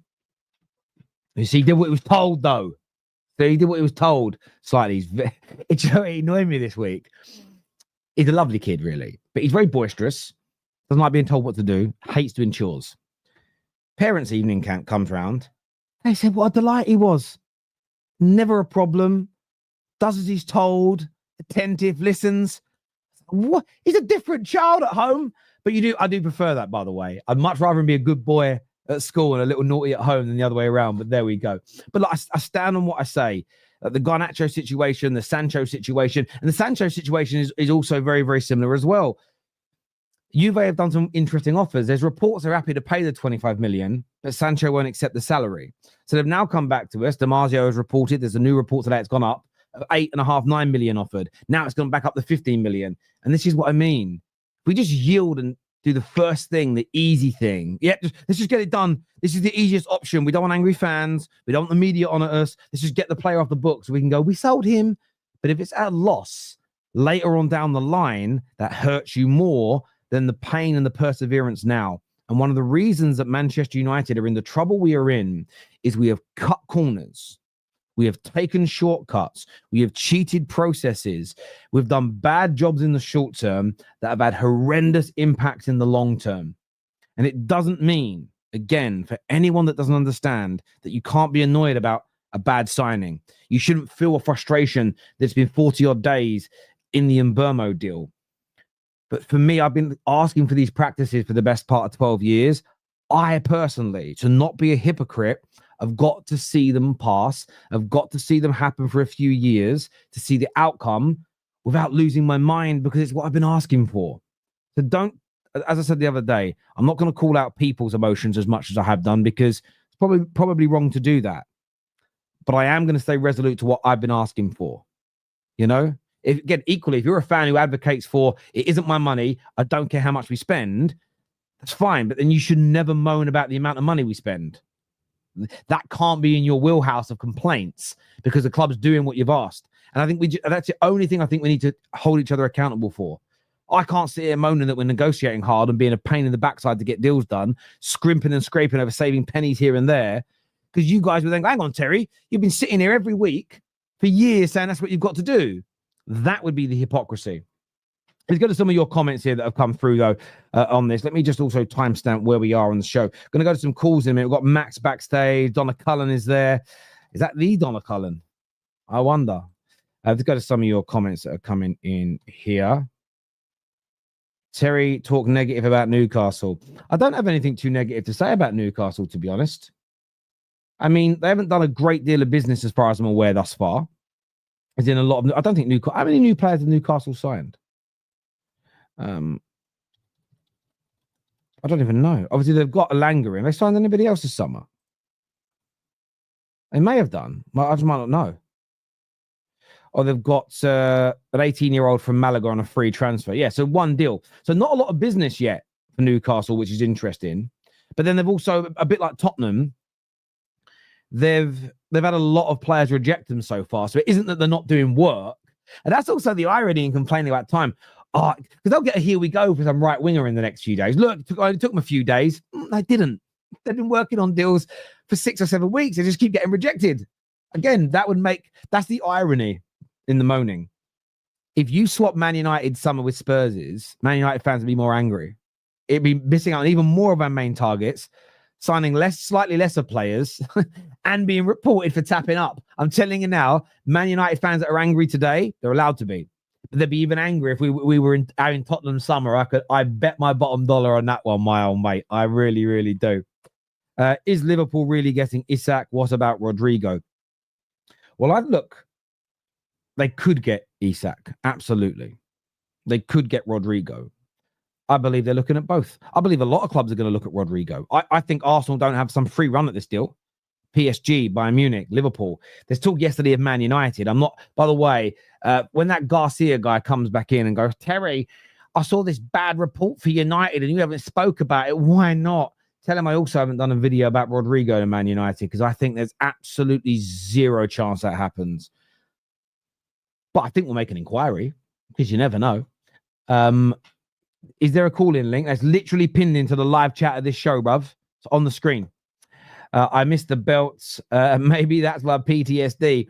You see, he did what he was told, though. So he did what he was told. Slightly. He annoyed me this week. He's a lovely kid, really. But he's very boisterous. Doesn't like being told what to do. Hates doing chores. Parents' evening camp comes round. They said what a delight he was. Never a problem. Does as he's told. Attentive. Listens. What? He's a different child at home. But I do prefer that, by the way. I'd much rather him be a good boy at school and a little naughty at home than the other way around. But there we go. But I stand on what I say. The Garnacho situation, the Sancho situation. And the Sancho situation is also very, very similar as well. Juve have done some interesting offers. There's reports they're happy to pay the 25 million, but Sancho won't accept the salary. So they've now come back to us. Damasio has reported, there's a new report today, it's gone up. 8.5, 9 million offered. Now it's gone back up to 15 million. And this is what I mean. If we just yield and do the first thing, the easy thing. Yeah, let's just get it done. This is the easiest option. We don't want angry fans. We don't want the media on at us. Let's just get the player off the books so we can go, we sold him. But if it's at a loss later on down the line, that hurts you more than the pain and the perseverance now. And one of the reasons that Manchester United are in the trouble we are in is we have cut corners. We have taken shortcuts. We have cheated processes. We've done bad jobs in the short term that have had horrendous impacts in the long term. And it doesn't mean, again, for anyone that doesn't understand, that you can't be annoyed about a bad signing. You shouldn't feel a frustration that's been 40 odd days in the Mbermo deal. But for me, I've been asking for these practices for the best part of 12 years. I personally, to not be a hypocrite, I've got to see them pass. I've got to see them happen for a few years to see the outcome without losing my mind, because it's what I've been asking for. So don't, as I said the other day, I'm not going to call out people's emotions as much as I have done, because it's probably wrong to do that. But I am going to stay resolute to what I've been asking for. You know, again, equally, if you're a fan who advocates for it isn't my money, I don't care how much we spend, that's fine. But then you should never moan about the amount of money we spend. That can't be in your wheelhouse of complaints, because the club's doing what you've asked. And I think that's the only thing I think we need to hold each other accountable for. I can't sit here moaning that we're negotiating hard and being a pain in the backside to get deals done, scrimping and scraping over saving pennies here and there, because you guys were then, hang on, Terry, you've been sitting here every week for years saying that's what you've got to do. That would be the hypocrisy. Let's go to some of your comments here that have come through, though, on this. Let me just also timestamp where we are on the show. Going to go to some calls in a minute. We've got Max backstage. Donna Cullen is there. Is that the Donna Cullen? I wonder. Let's go to some of your comments that are coming in here. Terry, talk negative about Newcastle. I don't have anything too negative to say about Newcastle, to be honest. I mean, they haven't done a great deal of business as far as I'm aware thus far. As in a lot of, I don't think Newcastle, how many new players have Newcastle signed? I don't even know. Obviously, they've got Alanga in. They signed anybody else this summer? They may have done. I just might not know. Or they've got an 18-year-old from Malaga on a free transfer. Yeah, so one deal. So not a lot of business yet for Newcastle, which is interesting. But then they've also, a bit like Tottenham, they've had a lot of players reject them so far. So it isn't that they're not doing work. And that's also the irony in complaining about time. Because they'll get a here we go for some right winger in the next few days. Look, it took them a few days. They didn't. They've been working on deals for 6 or 7 weeks. They just keep getting rejected. Again, that's the irony in the moaning. If you swap Man United summer with Spurs', Man United fans would be more angry. It'd be missing out on even more of our main targets, signing slightly lesser players, and being reported for tapping up. I'm telling you now, Man United fans that are angry today, they're allowed to be. But they'd be even angry if we were out in Tottenham summer. I bet my bottom dollar on that one, my old mate. I really, really do. Is Liverpool really getting Isak? What about Rodrigo? Well, look, they could get Isak. Absolutely. They could get Rodrigo. I believe they're looking at both. I believe a lot of clubs are going to look at Rodrigo. I think Arsenal don't have some free run at this deal. PSG, Bayern Munich, Liverpool. There's talk yesterday of Man United. I'm not, by the way, when that Garcia guy comes back in and goes, Terry, I saw this bad report for United and you haven't spoke about it. Why not? Tell him I also haven't done a video about Rodrigo to Man United, because I think there's absolutely zero chance that happens. But I think we'll make an inquiry, because you never know. Is there a call-in link? That's literally pinned into the live chat of this show, bruv. It's on the screen. I missed the belts. Maybe that's my PTSD.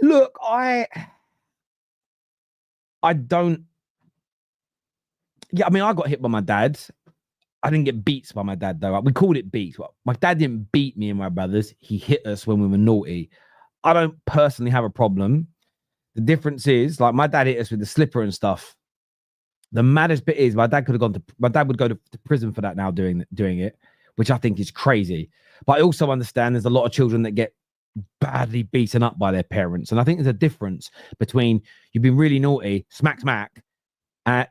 Look, I don't. Yeah, I mean, I got hit by my dad. I didn't get beats by my dad, though. We called it beats. Well, my dad didn't beat me and my brothers. He hit us when we were naughty. I don't personally have a problem. The difference is, like, my dad hit us with the slipper and stuff. The maddest bit is my dad would go to prison for that now doing it, which I think is crazy. But I also understand there's a lot of children that get badly beaten up by their parents. And I think there's a difference between you've been really naughty, smack. The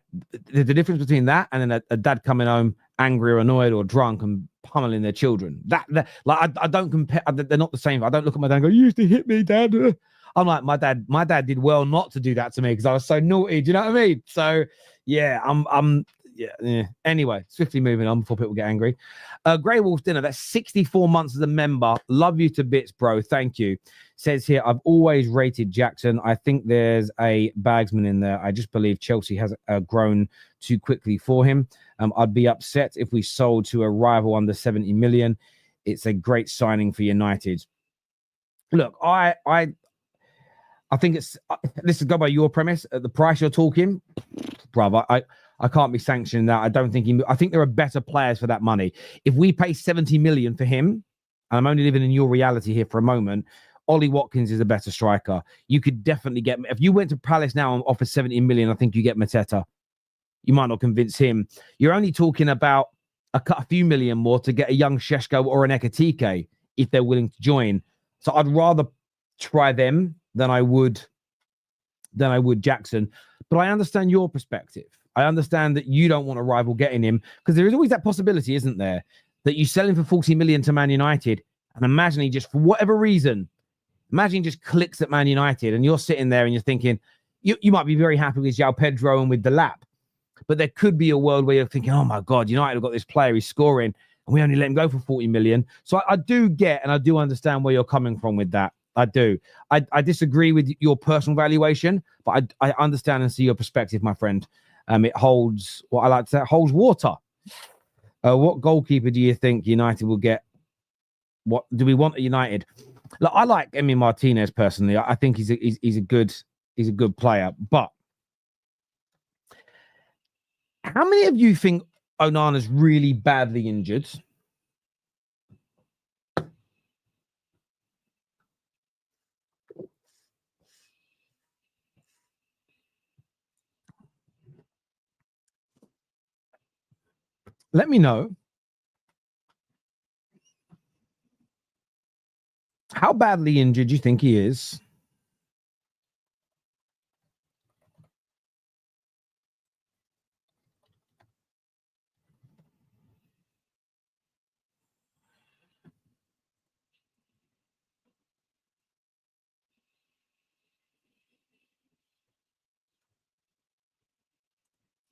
difference between that and then a dad coming home angry or annoyed or drunk and pummeling their children. I don't compare. They're not the same. I don't look at my dad and go, you used to hit me, Dad. I'm like, my dad did well not to do that to me because I was so naughty. Do you know what I mean? So yeah, yeah. Anyway, swiftly moving on before people get angry. Grey Wolf Dinner, that's 64 months as a member. Love you to bits, bro. Thank you. Says here, I've always rated Jackson. I think there's a bagsman in there. I just believe Chelsea has grown too quickly for him. I'd be upset if we sold to a rival under 70 million. It's a great signing for United. Look, I think it's this is go by your premise at the price you're talking, brother. I can't be sanctioning that. I don't think I think there are better players for that money. If we pay 70 million for him, and I'm only living in your reality here for a moment, Ollie Watkins is a better striker. You could definitely get, if you went to Palace now and offered 70 million, I think you get Mateta. You might not convince him. You're only talking about a few million more to get a young Sheshko or an Ekitike if they're willing to join. So I'd rather try them than I would Jackson. But I understand your perspective. I understand that you don't want a rival getting him because there is always that possibility, isn't there, that you sell him for 40 million to Man United and imagine he just, for whatever reason, imagine he just clicks at Man United and you're sitting there and you're thinking, you might be very happy with João Pedro and with the lap, but there could be a world where you're thinking, oh my God, United have got this player, he's scoring, and we only let him go for 40 million. So I do get and I do understand where you're coming from with that. I do. I disagree with your personal valuation, but I understand and see your perspective, my friend. It holds, what I like to say, holds water. What goalkeeper do you think United will get? What do we want at United? Look, I like Emi Martinez personally. I think he's a good player. But how many of you think Onana's really badly injured? Let me know. How badly injured do you think he is?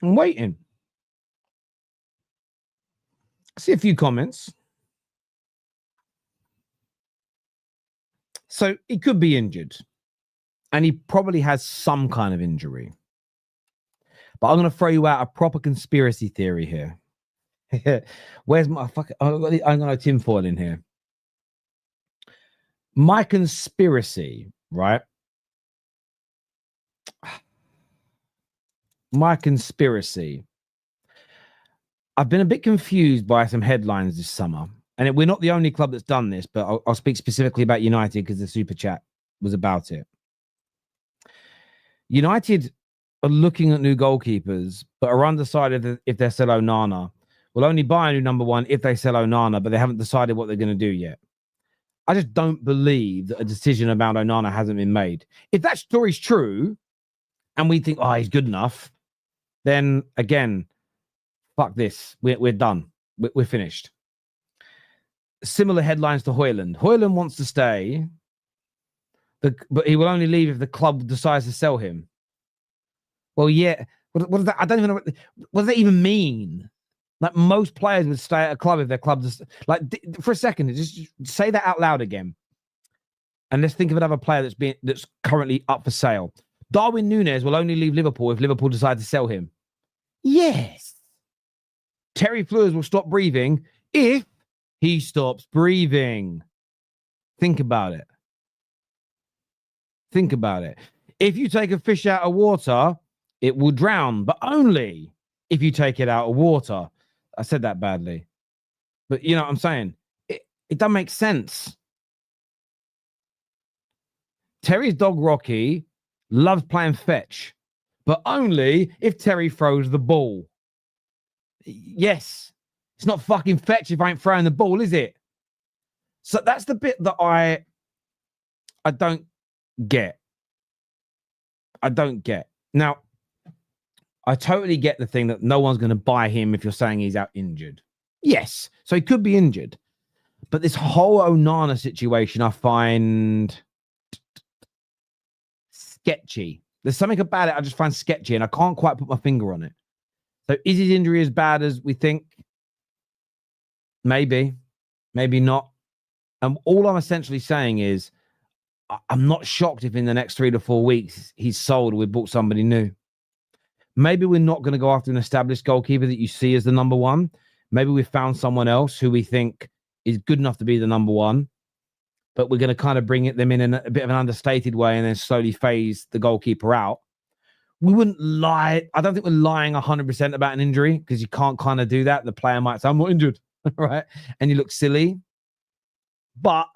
I'm waiting. See a few comments. So he could be injured. And he probably has some kind of injury. But I'm going to throw you out a proper conspiracy theory here. Where's my fucking... I'm going to tinfoil in here. My conspiracy, right? My conspiracy. I've been a bit confused by some headlines this summer. And we're not the only club that's done this, but I'll speak specifically about United because the super chat was about it. United are looking at new goalkeepers, but are undecided if they sell Onana. Will only buy a new number one if they sell Onana, but they haven't decided what they're going to do yet. I just don't believe that a decision about Onana hasn't been made. If that story's true, and we think, oh, he's good enough, then again, fuck this. We're done. We're finished. Similar headlines to Højlund. Højlund wants to stay, but he will only leave if the club decides to sell him. Well, yeah. What does that? I don't even know. What does that even mean? Like most players would stay at a club if their club just like for a second. Just say that out loud again, and let's think of another player that's currently up for sale. Darwin Núñez will only leave Liverpool if Liverpool decide to sell him. Yes. Terry Fleurs will stop breathing if he stops breathing. Think about it. Think about it. If you take a fish out of water, it will drown, but only if you take it out of water. I said that badly. But you know what I'm saying? It doesn't make sense. Terry's dog Rocky loves playing fetch, but only if Terry throws the ball. Yes. It's not fucking fetch if I ain't throwing the ball, is it? So that's the bit that I don't get. I don't get. Now, I totally get the thing that no one's going to buy him if you're saying he's out injured. Yes. So he could be injured. But this whole Onana situation, I find sketchy. There's something about it I just find sketchy, and I can't quite put my finger on it. So is his injury as bad as we think? Maybe, maybe not. And all I'm essentially saying is I'm not shocked if in the next 3 to 4 weeks he's sold or we bought somebody new. Maybe we're not going to go after an established goalkeeper that you see as the number one. Maybe we found someone else who we think is good enough to be the number one, but we're going to kind of bring them in a bit of an understated way and then slowly phase the goalkeeper out. We wouldn't lie. I don't think we're lying 100% about an injury, because you can't kind of do that. The player might say, I'm not injured, right? And you look silly. But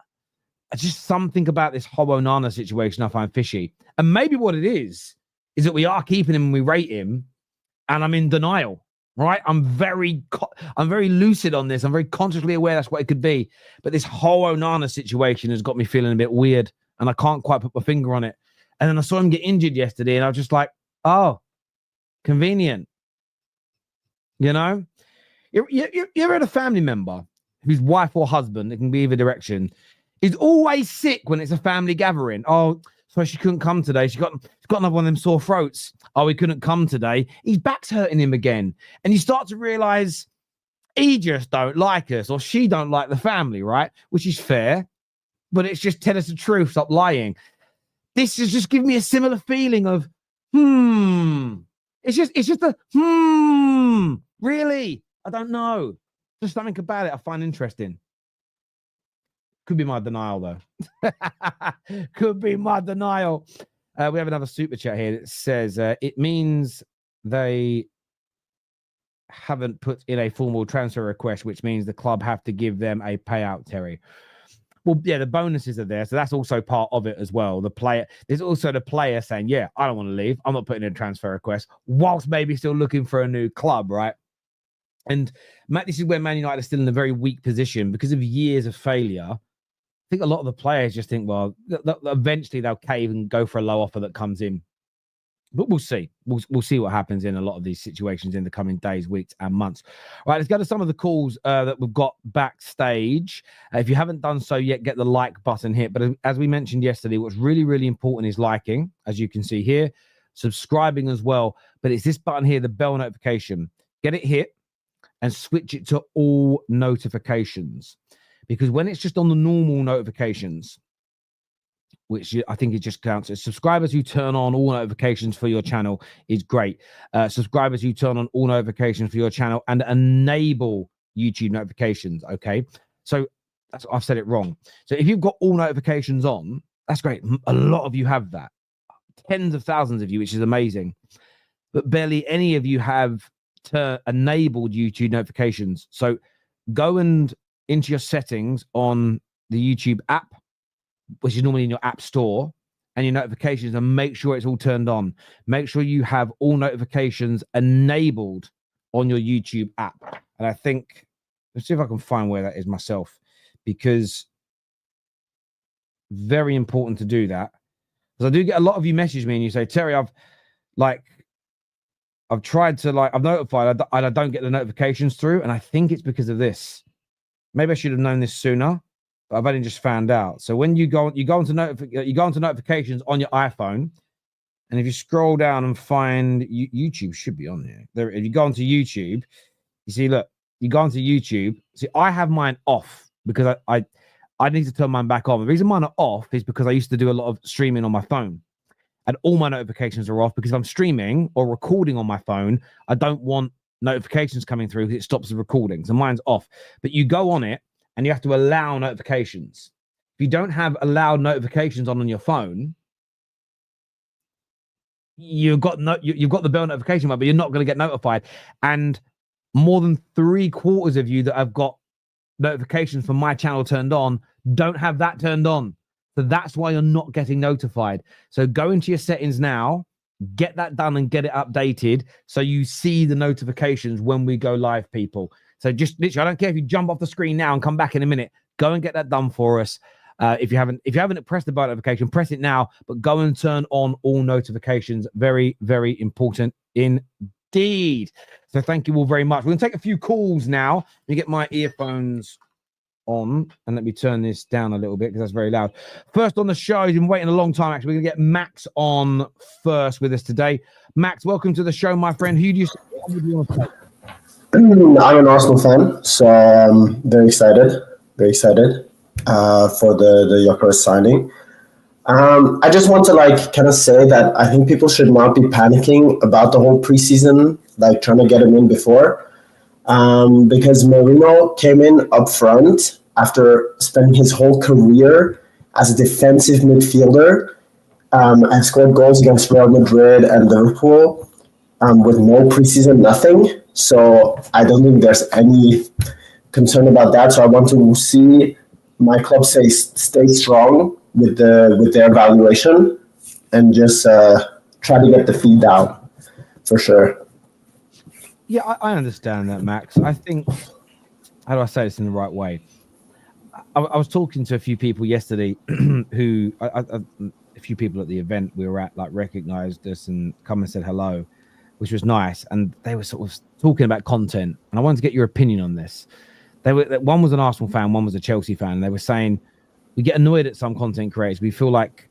just something about this Ho Onana situation I find fishy. And maybe what it is that we are keeping him and we rate him, and I'm in denial, right? I'm very lucid on this. I'm very consciously aware that's what it could be. But this Ho Onana situation has got me feeling a bit weird, and I can't quite put my finger on it. And then I saw him get injured yesterday, and I was just like, oh, convenient. You know? You ever had a family member whose wife or husband, it can be either direction, is always sick when it's a family gathering? Oh, so she couldn't come today. She's got another one of them sore throats. Oh, he couldn't come today. His back's hurting him again. And you start to realize he just don't like us, or she don't like the family, right? Which is fair, but it's just tell us the truth. Stop lying. This is just giving me a similar feeling of, It's just a, really? I don't know. Just something about it I find interesting. Could be my denial, though. Could be my denial. We have another super chat here that says, it means they haven't put in a formal transfer request, which means the club have to give them a payout, Terry. Well, yeah, the bonuses are there, so that's also part of it as well. There's also the player saying, yeah, I don't want to leave. I'm not putting in a transfer request, whilst maybe still looking for a new club, right? And Matt, this is where Man United are still in a very weak position because of years of failure. I think a lot of the players just think, well, eventually they'll cave and go for a low offer that comes in. But we'll see. We'll see what happens in a lot of these situations in the coming days, weeks, and months. All right, let's go to some of the calls that we've got backstage. If you haven't done so yet, get the like button hit. But as we mentioned yesterday, what's really, really important is liking, as you can see here, subscribing as well. But it's this button here, the bell notification. Get it hit and switch it to all notifications. Because when it's just on the normal notifications, which I think it just counts as subscribers who turn on all notifications for your channel is great. Subscribers who turn on all notifications for your channel and enable YouTube notifications. Okay. So I've said it wrong. So if you've got all notifications on, that's great. A lot of you have that. Tens of thousands of you, which is amazing. But barely any of you have enabled YouTube notifications. So go into your settings on the YouTube app, which is normally in your app store, and your notifications, and make sure it's all turned on. Make sure you have all notifications enabled on your YouTube app. And I think, let's see if I can find where that is myself, because very important to do that. Because I do get a lot of you message me and you say, Terry, I've tried to, I've notified, I don't get the notifications through. And I think it's because of this. Maybe I should have known this sooner. I've only just found out. So when you go into notifications on your iPhone, and if you scroll down and find YouTube should be on here. There, if you go onto YouTube, you see, look, you go onto YouTube. See, I have mine off because I need to turn mine back on. The reason mine are off is because I used to do a lot of streaming on my phone, and all my notifications are off because if I'm streaming or recording on my phone, I don't want notifications coming through because it stops the recording. So mine's off. But you go on it, and you have to allow notifications. If you don't have allowed notifications on your phone, you've got the bell notification one, but you're not going to get notified. And more than 3/4 of you that have got notifications from my channel turned on don't have that turned on. So that's why you're not getting notified. So go into your settings now, get that done and get it updated so you see the notifications when we go live, people. So just literally, I don't care if you jump off the screen now and come back in a minute. Go and get that done for us. If you haven't pressed the bell notification, press it now. But go and turn on all notifications. Very, very important indeed. So thank you all very much. We're gonna take a few calls now. Let me get my earphones on, and let me turn this down a little bit because that's very loud. First on the show, he's been waiting a long time. Actually, we're gonna get Max on first with us today. Max, welcome to the show, my friend. Who do you support? Who do you want to play? I'm an Arsenal fan, so I'm very excited for the Gyokeres signing. I just want to kind of say that I think people should not be panicking about the whole preseason, like trying to get him in before. Because Mourinho came in up front after spending his whole career as a defensive midfielder and scored goals against Real Madrid and Liverpool with no preseason, nothing. So I don't think there's any concern about that. So I want to see my club stay strong with their valuation and just try to get the fee down for sure. Yeah, I understand that, Max. I think, how do I say this in the right way? I was talking to a few people yesterday who, a few people at the event we were at, like recognized us and come and said hello, which was nice. And they were sort of talking about content. And I wanted to get your opinion on this. One was an Arsenal fan, one was a Chelsea fan. And they were saying, we get annoyed at some content creators. We feel like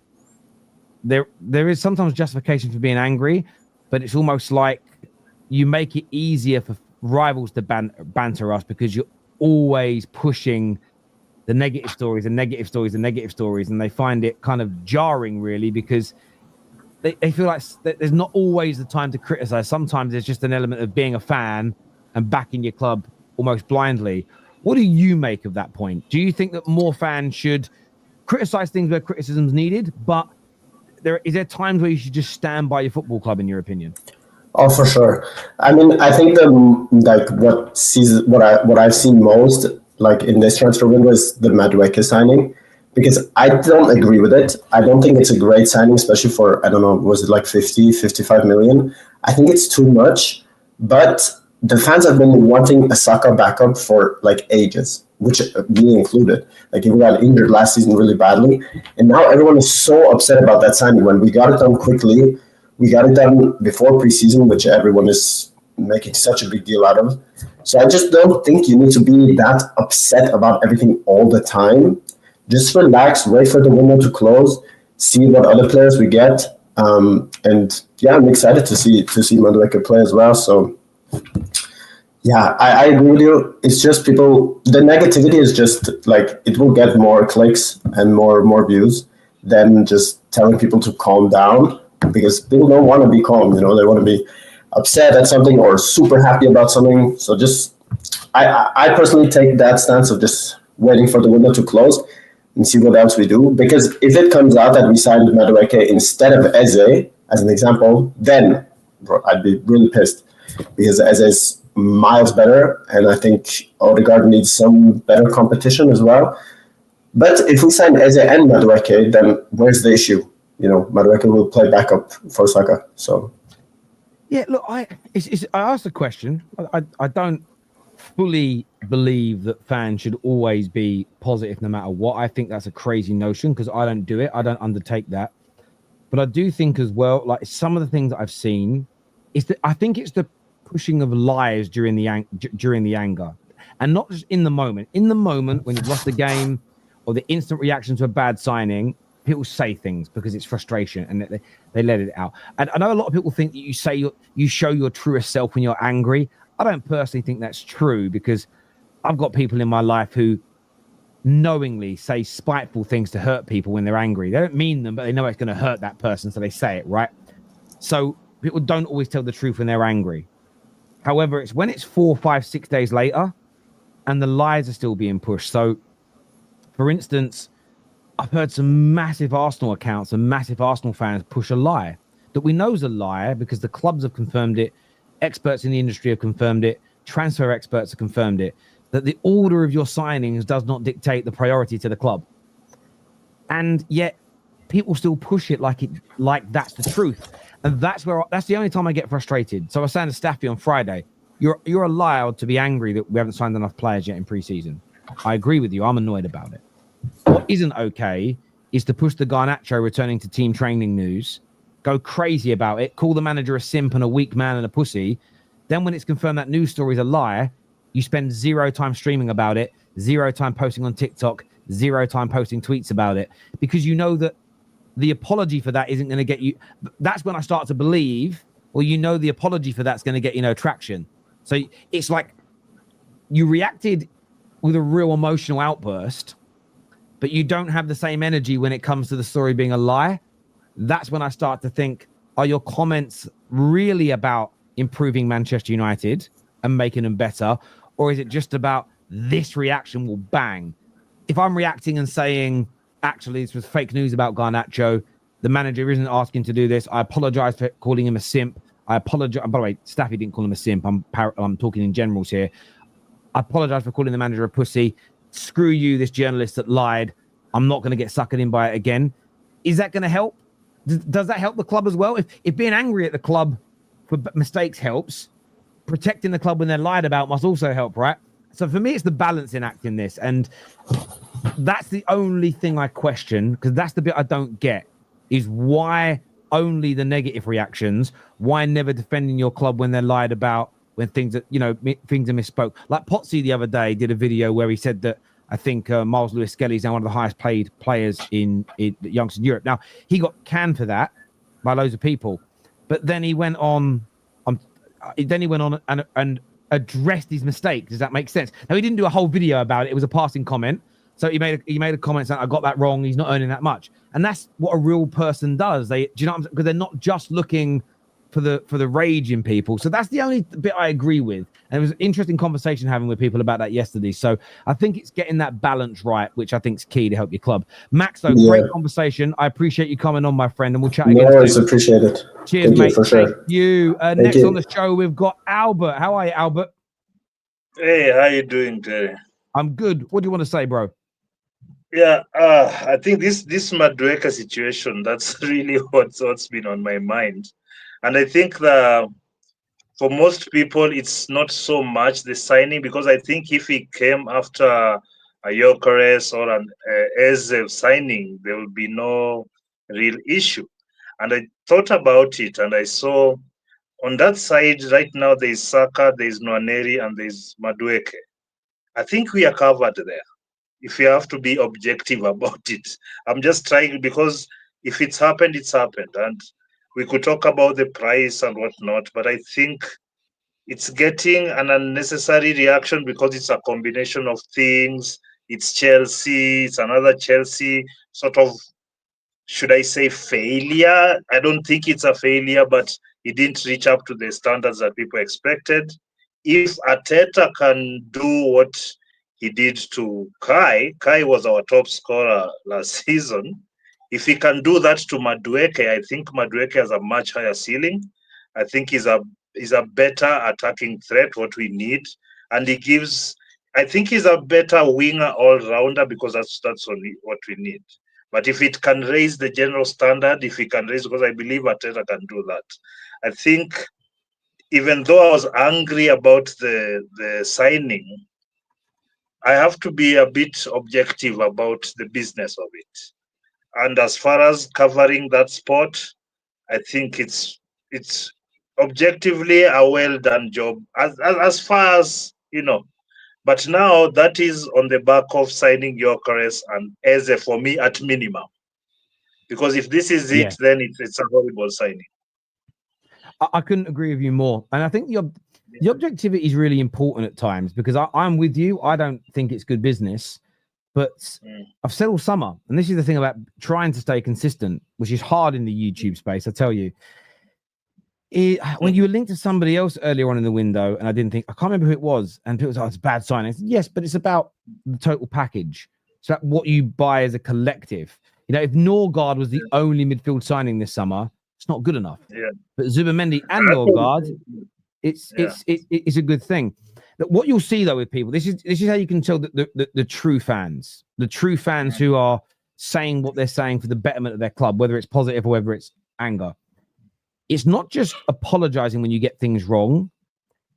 there is sometimes justification for being angry, but it's almost like you make it easier for rivals to banter us because you're always pushing the negative stories and negative stories and negative stories, and they find it kind of jarring, really, because they feel like there's not always the time to criticize. Sometimes there's just an element of being a fan and backing your club almost blindly. What do you make of that point? Do you think that more fans should criticize things where criticism's needed, but is there times where you should just stand by your football club, in your opinion? Oh, for sure. I mean, I think what I've seen most, like in this transfer window, is the Madueke signing, because I don't agree with it. I don't think it's a great signing, especially for, I don't know, was it like 50, 55 million? I think it's too much, but the fans have been wanting a Saka backup for like ages, which me included. Like he got injured last season really badly, and now everyone is so upset about that signing when we got it done quickly. We got it done before preseason, which everyone is making such a big deal out of. So I just don't think you need to be that upset about everything all the time. Just relax, wait for the window to close, see what other players we get. And yeah, I'm excited to see Madueke play as well. So yeah, I agree with you. It's just the negativity is just like, it will get more clicks and more views than just telling people to calm down. Because people don't want to be calm, they want to be upset at something or super happy about something. So just, I personally take that stance of just waiting for the window to close and see what else we do. Because if it comes out that we signed Madueke instead of Eze, as an example, then I'd be really pissed, because Eze is miles better, and I think Odegaard needs some better competition as well. But if we sign Eze and Madueke, then where's the issue? Madueke will play backup for Saka. So, yeah, look, I asked the question. I don't fully believe that fans should always be positive no matter what. I think that's a crazy notion because I don't do it. I don't undertake that. But I do think as well, like some of the things that I've seen, I think it's the pushing of lies during the anger, and not just in the moment. In the moment when you've lost the game or the instant reaction to a bad signing, people say things because it's frustration and they let it out. And I know a lot of people think that you show your truest self when you're angry. I don't personally think that's true, because I've got people in my life who knowingly say spiteful things to hurt people when they're angry. They don't mean them, but they know it's going to hurt that person, so they say it, right? So people don't always tell the truth when they're angry. However, it's when it's 4, 5, 6 days later and the lies are still being pushed. So, for instance, I've heard some massive Arsenal accounts and massive Arsenal fans push a lie that we know is a lie because the clubs have confirmed it, experts in the industry have confirmed it, transfer experts have confirmed it, that the order of your signings does not dictate the priority to the club. And yet people still push it like that's the truth. And that's the only time I get frustrated. So I was saying to Staffy on Friday, you're allowed to be angry that we haven't signed enough players yet in pre-season. I agree with you. I'm annoyed about it. What isn't okay is to push the Garnacho returning to team training news, go crazy about it, call the manager a simp and a weak man and a pussy. Then when it's confirmed that news story is a lie, You spend 0 time streaming about it, 0 time posting on TikTok, 0 time posting tweets about it, because you know that the apology for that isn't going to get you. That's when I start to believe, well, you know, the apology for that's going to get you no traction. So it's like you reacted with a real emotional outburst, but you don't have the same energy when it comes to the story being a lie. That's when I start to think, are your comments really about improving Manchester United and making them better? Or is it just about this reaction will bang? If I'm reacting and saying, actually, this was fake news about Garnacho, the manager isn't asking to do this, I apologize for calling him a simp. I apologize. By the way, Staffy didn't call him a simp. I'm talking in generals here. I apologize for calling the manager a pussy. Screw you, this journalist that lied. I'm not going to get suckered in by it again. Is that going to help? Does that help the club as well? If being angry at the club for mistakes helps, protecting the club when they're lied about must also help, right? So for me, it's the balancing act in this. And that's the only thing I question, because that's the bit I don't get, is why only the negative reactions? Why never defending your club when they're lied about, when things are, things are misspoke? Like Potsy the other day did a video where he said that I think Miles Lewis-Skelly is now one of the highest paid players in youngsters in Europe. Now, he got canned for that by loads of people, but then he went on and addressed his mistake. Does that make sense? Now, he didn't do a whole video about it. It was a passing comment. So he made a comment saying, I got that wrong. He's not earning that much. And that's what a real person does. Do you know what I'm saying? Because they're not just looking for the rage in people. So that's the only bit I agree with. And it was an interesting conversation having with people about that yesterday. So I think it's getting that balance right, which I think is key to help your club. Max, though, great conversation. I appreciate you coming on, my friend, and we'll chat again. No worries, appreciate it. Cheers, Thank mate. You, for sure. Thank you. Next on the show, we've got Albert. How are you, Albert? Hey, how you doing, Terry? I'm good. What do you want to say, bro? Yeah, I think this Madueke situation, that's really what's been on my mind. And I think for most people, it's not so much the signing, because I think if he came after a Gyokeres or an Eze signing, there will be no real issue. And I thought about it, and I saw on that side right now, there's Saka, there's Nwaneri, and there's Madueke. I think we are covered there, if you have to be objective about it. I'm just trying, because if it's happened, it's happened. And we could talk about the price and whatnot, but I think it's getting an unnecessary reaction because it's a combination of things. It's Chelsea, it's another Chelsea sort of, should I say, failure? I don't think it's a failure, but it didn't reach up to the standards that people expected. If Arteta can do what he did to Kai was our top scorer last season. If he can do that to Madueke, I think Madueke has a much higher ceiling. I think he's a better attacking threat, what we need. And I think he's a better winger all-rounder, because that's only what we need. But if it can raise the general standard, because I believe Arteta can do that. I think, even though I was angry about the signing, I have to be a bit objective about the business of it. And as far as covering that sport, I think it's objectively a well done job as far as, But now that is on the back of signing Gyokeres and Eze, for me, at minimum. Because if this is it, then it's a horrible signing. I couldn't agree with you more. And I think the objectivity is really important at times, because I'm with you. I don't think it's good business, but I've said all summer, and this is the thing about trying to stay consistent, which is hard in the YouTube space. I tell you, when you were linked to somebody else earlier on in the window, and I can't remember who it was, and people said, it's bad signing. Yes, but it's about the total package. It's about what you buy as a collective. If Norgard was the only midfield signing this summer, it's not good enough. Yeah. But Zubamendi and Norgard, it's a good thing. What you'll see though with people, this is how you can tell the true fans, who are saying what they're saying for the betterment of their club, whether it's positive or whether it's anger. It's not just apologizing when you get things wrong.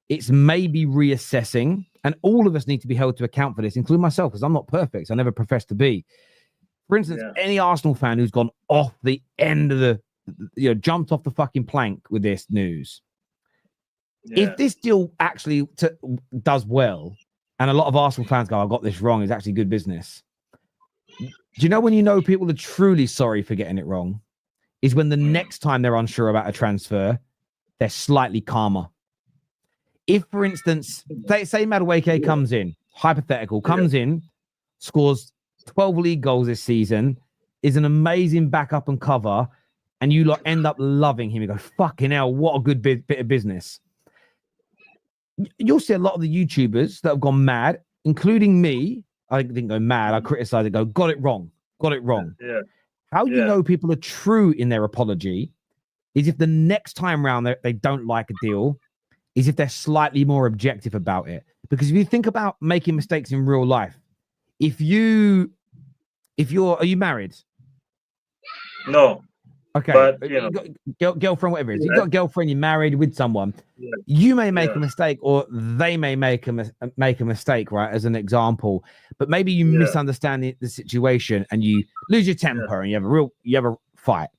It's maybe reassessing, and all of us need to be held to account for this, including myself, because I'm not perfect. I never professed to be. For instance, any Arsenal fan who's gone off the end of jumped off the fucking plank with this news, If this deal actually does well, and a lot of Arsenal fans go, I got this wrong, it's actually good business. Do you know when you know people are truly sorry for getting it wrong? Is when the next time they're unsure about a transfer, they're slightly calmer. If, for instance, say Madueke comes in, hypothetical, comes in, scores 12 league goals this season, is an amazing backup and cover, and you lot end up loving him. You go, fucking hell, what a good bit of business. You'll see a lot of the YouTubers that have gone mad, including me. I didn't go mad. I criticized it, go, got it wrong. Yeah. How you know people are true in their apology is if the next time round they don't like a deal, is if they're slightly more objective about it. Because if you think about making mistakes in real life, are you married? No. Okay. But, you got girlfriend, whatever it is. You've got a girlfriend, you're married with someone. Yeah. You may make a mistake, or they may make a mistake, right? As an example. But maybe you misunderstand the situation and you lose your temper and you have a fight.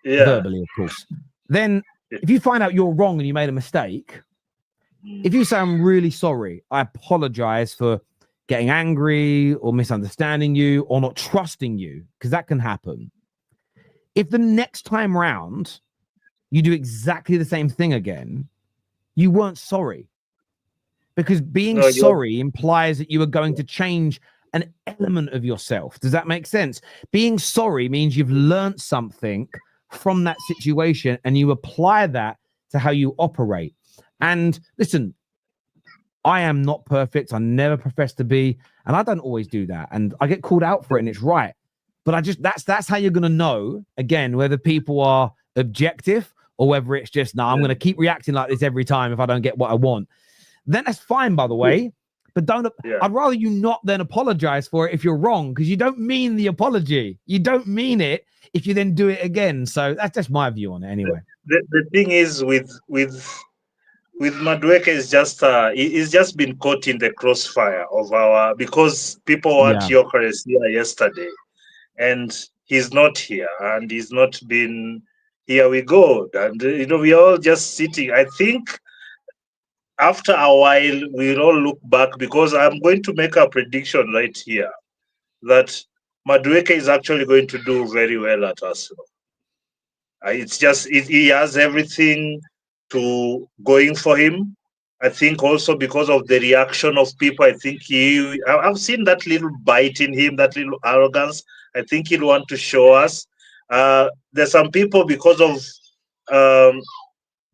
Yeah. Verbally, of course. Then if you find out you're wrong and you made a mistake, if you say, I'm really sorry, I apologize for getting angry or misunderstanding you or not trusting you, because that can happen. If the next time round you do exactly the same thing again, you weren't sorry. Because being sorry implies that you are going to change an element of yourself. Does that make sense? Being sorry means you've learned something from that situation and you apply that to how you operate. And listen, I am not perfect. I never profess to be, and I don't always do that. And I get called out for it, and it's right. But that's how you're going to know, again, whether people are objective or whether it's just, I'm going to keep reacting like this every time if I don't get what I want. Then that's fine, by the way. But I'd rather you not then apologize for it if you're wrong, because you don't mean the apology. You don't mean it if you then do it again. So that's just my view on it anyway. The thing is with Madueke is just he's just been caught in the crossfire of because people were at Gyokeres here yesterday. And he's not here, and he's not been. Here we go, and we are all just sitting. I think after a while we'll all look back, because I'm going to make a prediction right here that Madueke is actually going to do very well at Arsenal. It's just he has everything to going for him. I think also because of the reaction of people. I think I've seen that little bite in him, that little arrogance. I think he'll want to show us. There's some people, because of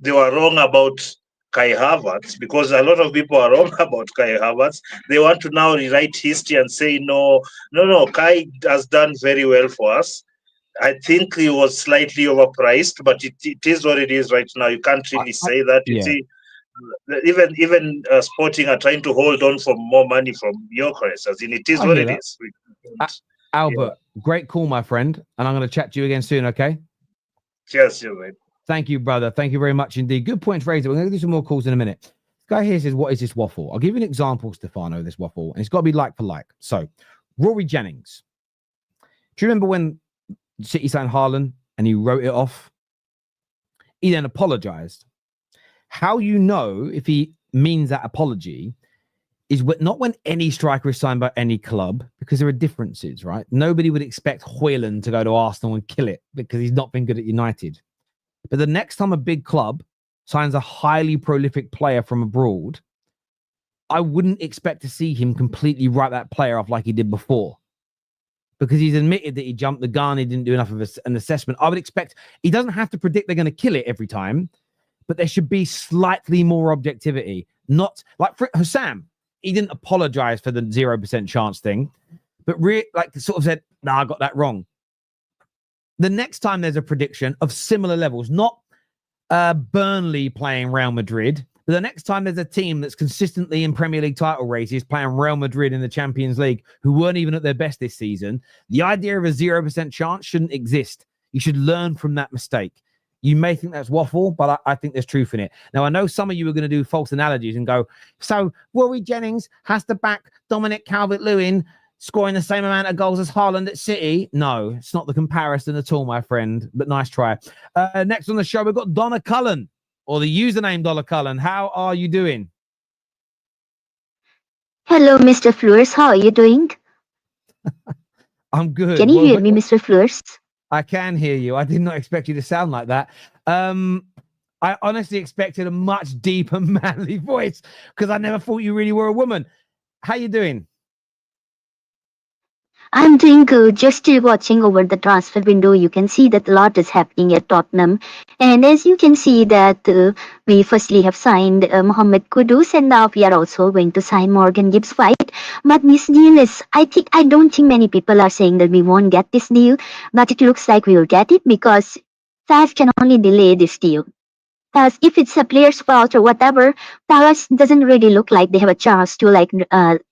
they were wrong about Kai Havertz, because a lot of people are wrong about Kai Havertz. They want to now rewrite history and say, no, Kai has done very well for us. I think he was slightly overpriced, but it is what it is right now. You can't really say that. You see, even Sporting are trying to hold on for more money from Gyokeres. As in, it is what it is. Albert, great call, my friend. And I'm going to chat to you again soon, okay? Cheers, you mate. Thank you, brother. Thank you very much indeed. Good points raised. We're going to do some more calls in a minute. This guy here says, what is this waffle? I'll give you an example, Stefano, of this waffle. And it's got to be like for like. So, Rory Jennings. Do you remember when City signed Haaland and he wrote it off? He then apologized. How you know if he means that apology is not when any striker is signed by any club, because there are differences, right? Nobody would expect Højlund to go to Arsenal and kill it because he's not been good at United. But the next time a big club signs a highly prolific player from abroad, I wouldn't expect to see him completely write that player off like he did before, because he's admitted that he jumped the gun, he didn't do enough of an assessment. I would expect he doesn't have to predict they're going to kill it every time, but there should be slightly more objectivity. Not like for Hussam, he didn't apologize for the 0% chance thing, but sort of said, "No, I got that wrong." The next time there's a prediction of similar levels, not Burnley playing Real Madrid, but the next time there's a team that's consistently in Premier League title races playing Real Madrid in the Champions League, who weren't even at their best this season, the idea of a 0% chance shouldn't exist. You should learn from that mistake. You may think that's waffle, but I think there's truth in it. Now, I know some of you are going to do false analogies and go, so Rory Jennings has to back Dominic Calvert-Lewin scoring the same amount of goals as Haaland at City. No, it's not the comparison at all, my friend, but nice try. Next on the show, we've got Donna Cullen. or the username Dollar Cullen. How are you doing? Hello, Mr. Fleurs. How are you doing? I'm good. Can you hear me, Mr. Fleurs? I can hear you. I did not expect you to sound like that. I honestly expected a much deeper, manly voice because I never thought you really were a woman. How you doing? I'm doing good. Just still watching over the transfer window. You can see that a lot is happening at Tottenham. And as you can see that we firstly have signed Mohamed Kudus, and now we are also going to sign Morgan Gibbs-White. But this deal is, I don't think many people are saying that we won't get this deal, but it looks like we will get it because fans can only delay this deal. As if it's a player's fault or whatever, Palace doesn't really look like they have a chance to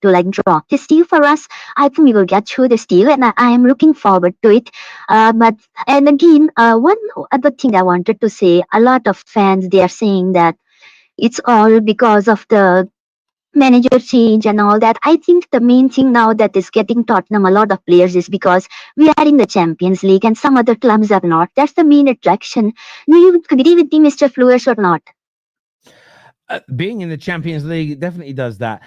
draw this deal for us. I think we will get through this deal, and I am looking forward to it. And again, one other thing I wanted to say: a lot of fans, they are saying that it's all because of the manager change and all that. I think the main thing now that is getting Tottenham a lot of players is because we are in the Champions League and some other clubs are not. That's the main attraction. Do you agree with me, Mr. Fleurs, or not? Being in the Champions League definitely does that.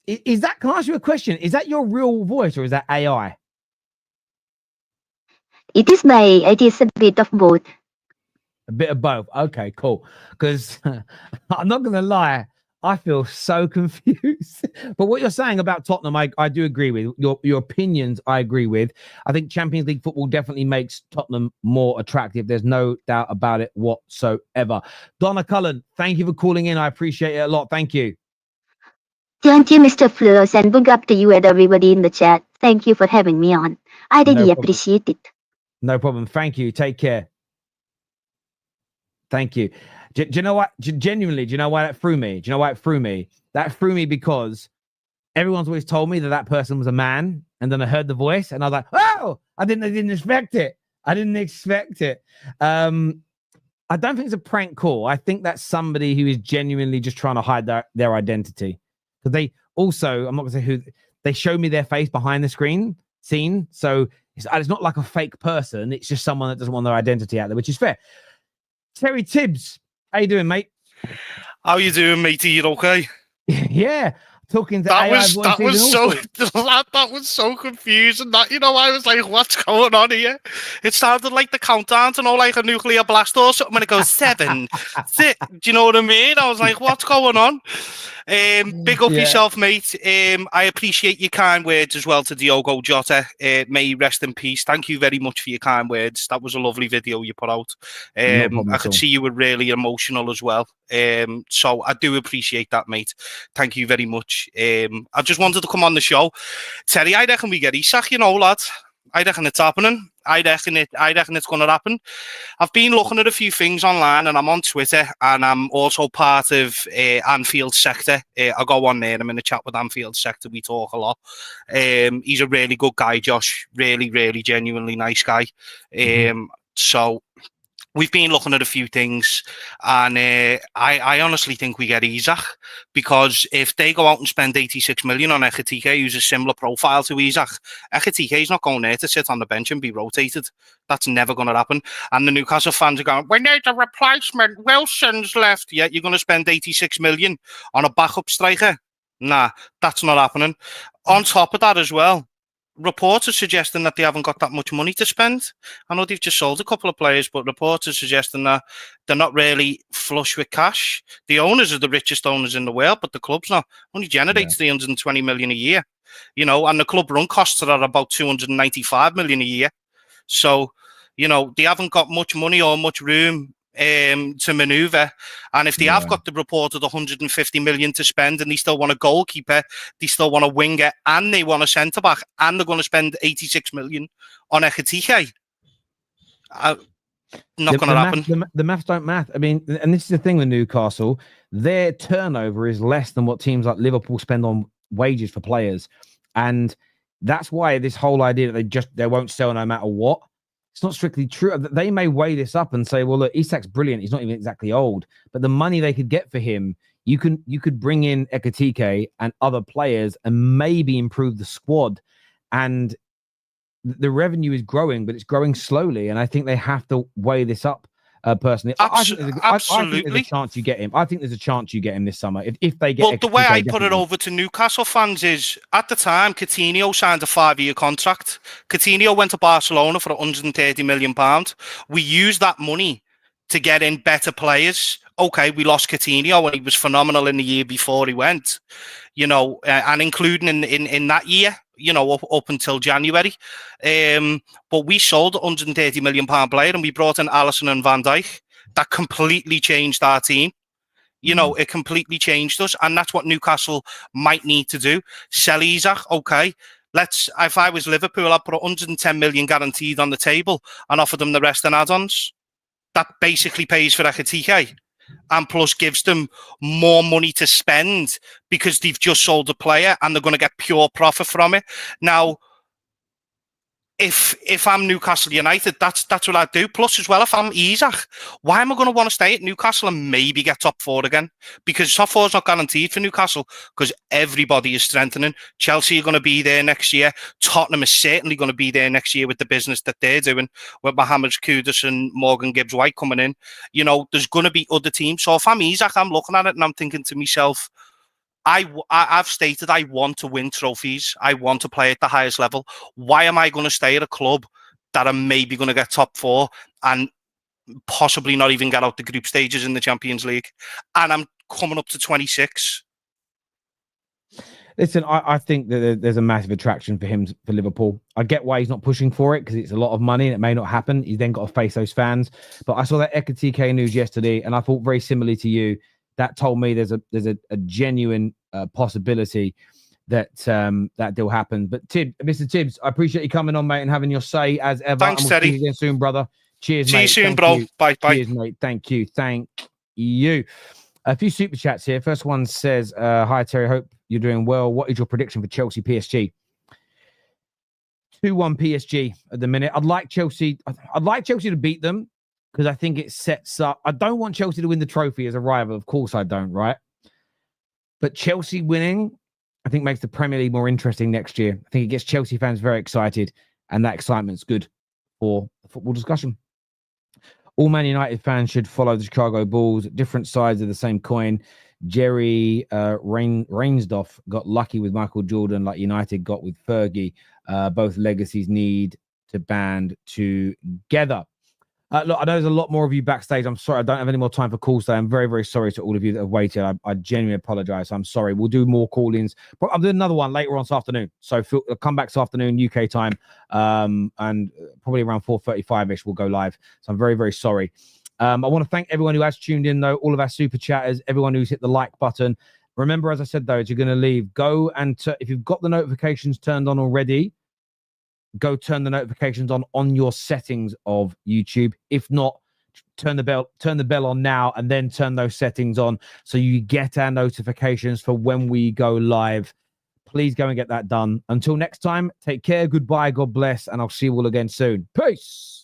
Is that? Can I ask you a question? Is that your real voice or is that AI? It is a bit of both. A bit of both. Okay, cool. Because I'm not going to lie, I feel so confused. But what you're saying about Tottenham, I do agree with. Your opinions, I agree with. I think Champions League football definitely makes Tottenham more attractive. There's no doubt about it whatsoever. Donna Cullen, thank you for calling in. I appreciate it a lot. Thank you. Thank you, Mr. Fleurs, and big up to you and everybody in the chat. Thank you for having me on. I really appreciate it. No problem. Thank you. Take care. Thank you. Do you know what? Genuinely, do you know why that threw me? Do you know why it threw me? That threw me because everyone's always told me that person was a man, and then I heard the voice, and I was like, "Oh, I didn't expect it. I didn't expect it." I don't think it's a prank call. I think that's somebody who is genuinely just trying to hide their identity. Because they also, I'm not gonna say who, they show me their face behind the scene, so it's not like a fake person. It's just someone that doesn't want their identity out there, which is fair. Terry Tibbs, how you doing, mate? How you doing, matey? You okay? Yeah, talking to that AI was so that was so confusing. That I was like, what's going on here? It sounded like the countdown to like a nuclear blast or something. And it goes 7, 6. Do you know what I mean? I was like, what's going on? Big up yourself, mate. I appreciate your kind words as well to Diogo Jota. May he rest in peace. Thank you very much for your kind words. That was a lovely video you put out. I could see you were really emotional as well. So I do appreciate that, mate. Thank you very much. I just wanted to come on the show. Terry, I reckon we get Isak, lad. I reckon it's happening. I reckon it's going to happen. I've been looking at a few things online, and I'm on Twitter, and I'm also part of Anfield Sector. I go on there. I'm in a chat with Anfield Sector. We talk a lot. He's a really good guy, Josh. Really, really genuinely nice guy. So we've been looking at a few things, and I honestly think we get Isak, because if they go out and spend 86 million on Ekitike, who's a similar profile to Isak, Ekitike's not going there to sit on the bench and be rotated. That's never going to happen. And the Newcastle fans are going, we need a replacement. Wilson's left. Yeah, you're going to spend 86 million on a backup striker? Nah, that's not happening. On top of that as well, reports are suggesting that they haven't got that much money to spend. I know they've just sold a couple of players, but reports are suggesting that they're not really flush with cash. The owners are the richest owners in the world, but the club's not. Only generates 320 million a year, and the club run costs are at about 295 million a year. So, they haven't got much money or much room to maneuver. And if they have got the reported 150 million to spend, and they still want a goalkeeper, they still want a winger, and they want a centre back, and they're going to spend 86 million on Ekitike, not going to happen. The maths don't math. I mean, and this is the thing with Newcastle, their turnover is less than what teams like Liverpool spend on wages for players, and that's why this whole idea that they won't sell no matter what, it's not strictly true. They may weigh this up and say, well, look, Isak's brilliant. He's not even exactly old, but the money they could get for him, you could bring in Ekitike and other players and maybe improve the squad. And the revenue is growing, but it's growing slowly. And I think they have to weigh this up personally. I think there's a Absolutely. chance you get him. I think there's a chance you get him this summer if they get. Well, the way Ekitike, I put it definitely. over to Newcastle fans is, at the time, Coutinho signed a 5-year contract. Coutinho went to Barcelona for £130 million. We used that money to get in better players. Okay, we lost Coutinho and he was phenomenal in the year before he went, you know, and including in that year, you know, up until January. But we sold a £130 million player and we brought in Alisson and Van Dijk. That completely changed our team. You know, it completely changed us. And that's what Newcastle might need to do. Sell Isak, okay. If I was Liverpool, I'd put 110 million guaranteed on the table and offer them the rest in add-ons. That basically pays for Ekitike and plus gives them more money to spend because they've just sold a player and they're going to get pure profit from it. Now, if I'm Newcastle United, that's what I'd do. Plus, as well, if I'm Isak, why am I going to want to stay at Newcastle and maybe get top 4 again? Because top 4 is not guaranteed for Newcastle because everybody is strengthening. Chelsea are going to be there next year. Tottenham is certainly going to be there next year with the business that they're doing with Mohamed Kudus and Morgan Gibbs-White coming in. You know, there's going to be other teams. So if I'm Isak, I'm looking at it and I'm thinking to myself, I've stated I want to win trophies. I want to play at the highest level. Why am I going to stay at a club that I'm maybe going to get top 4 and possibly not even get out the group stages in the Champions League? And I'm coming up to 26. Listen, I think that there's a massive attraction for him for Liverpool. I get why he's not pushing for it because it's a lot of money and it may not happen. He's then got to face those fans. But I saw that Ekitike news yesterday and I thought very similarly to you. That told me there's a genuine possibility that that deal happen. But Mr. Tibbs, I appreciate you coming on, mate, and having your say as ever. Thanks, Terry. See you again soon, brother. Cheers, See mate. you soon, Thank bro. you. Bye. Cheers, mate. Thank you. A few super chats here. First one says, "Hi Terry, hope you're doing well. What is your prediction for Chelsea PSG?" 2-1 PSG at the minute. I'd like Chelsea to beat them. Because I think it sets up. I don't want Chelsea to win the trophy as a rival. Of course I don't, right? But Chelsea winning, I think, makes the Premier League more interesting next year. I think it gets Chelsea fans very excited, and that excitement's good for the football discussion. All Man United fans should follow the Chicago Bulls. Different sides of the same coin. Jerry Reinsdorf got lucky with Michael Jordan like United got with Fergie. Both legacies need to band together. Look, I know there's a lot more of you backstage. I'm sorry, I don't have any more time for calls today. I'm very, very sorry to all of you that have waited. I genuinely apologize. I'm sorry. We'll do more call-ins. But I'll do another one later on this afternoon. So come back this afternoon, UK time, and probably around 4:35-ish we'll go live. So I'm very, very sorry. I want to thank everyone who has tuned in, though, all of our super chatters, everyone who's hit the like button. Remember, as I said, though, as you're going to leave, go and if you've got the notifications turned on already, go turn the notifications on your settings of YouTube. If not, turn the bell on now and then turn those settings on so you get our notifications for when we go live. Please go and get that done. Until next time, take care, goodbye, God bless, and I'll see you all again soon. Peace.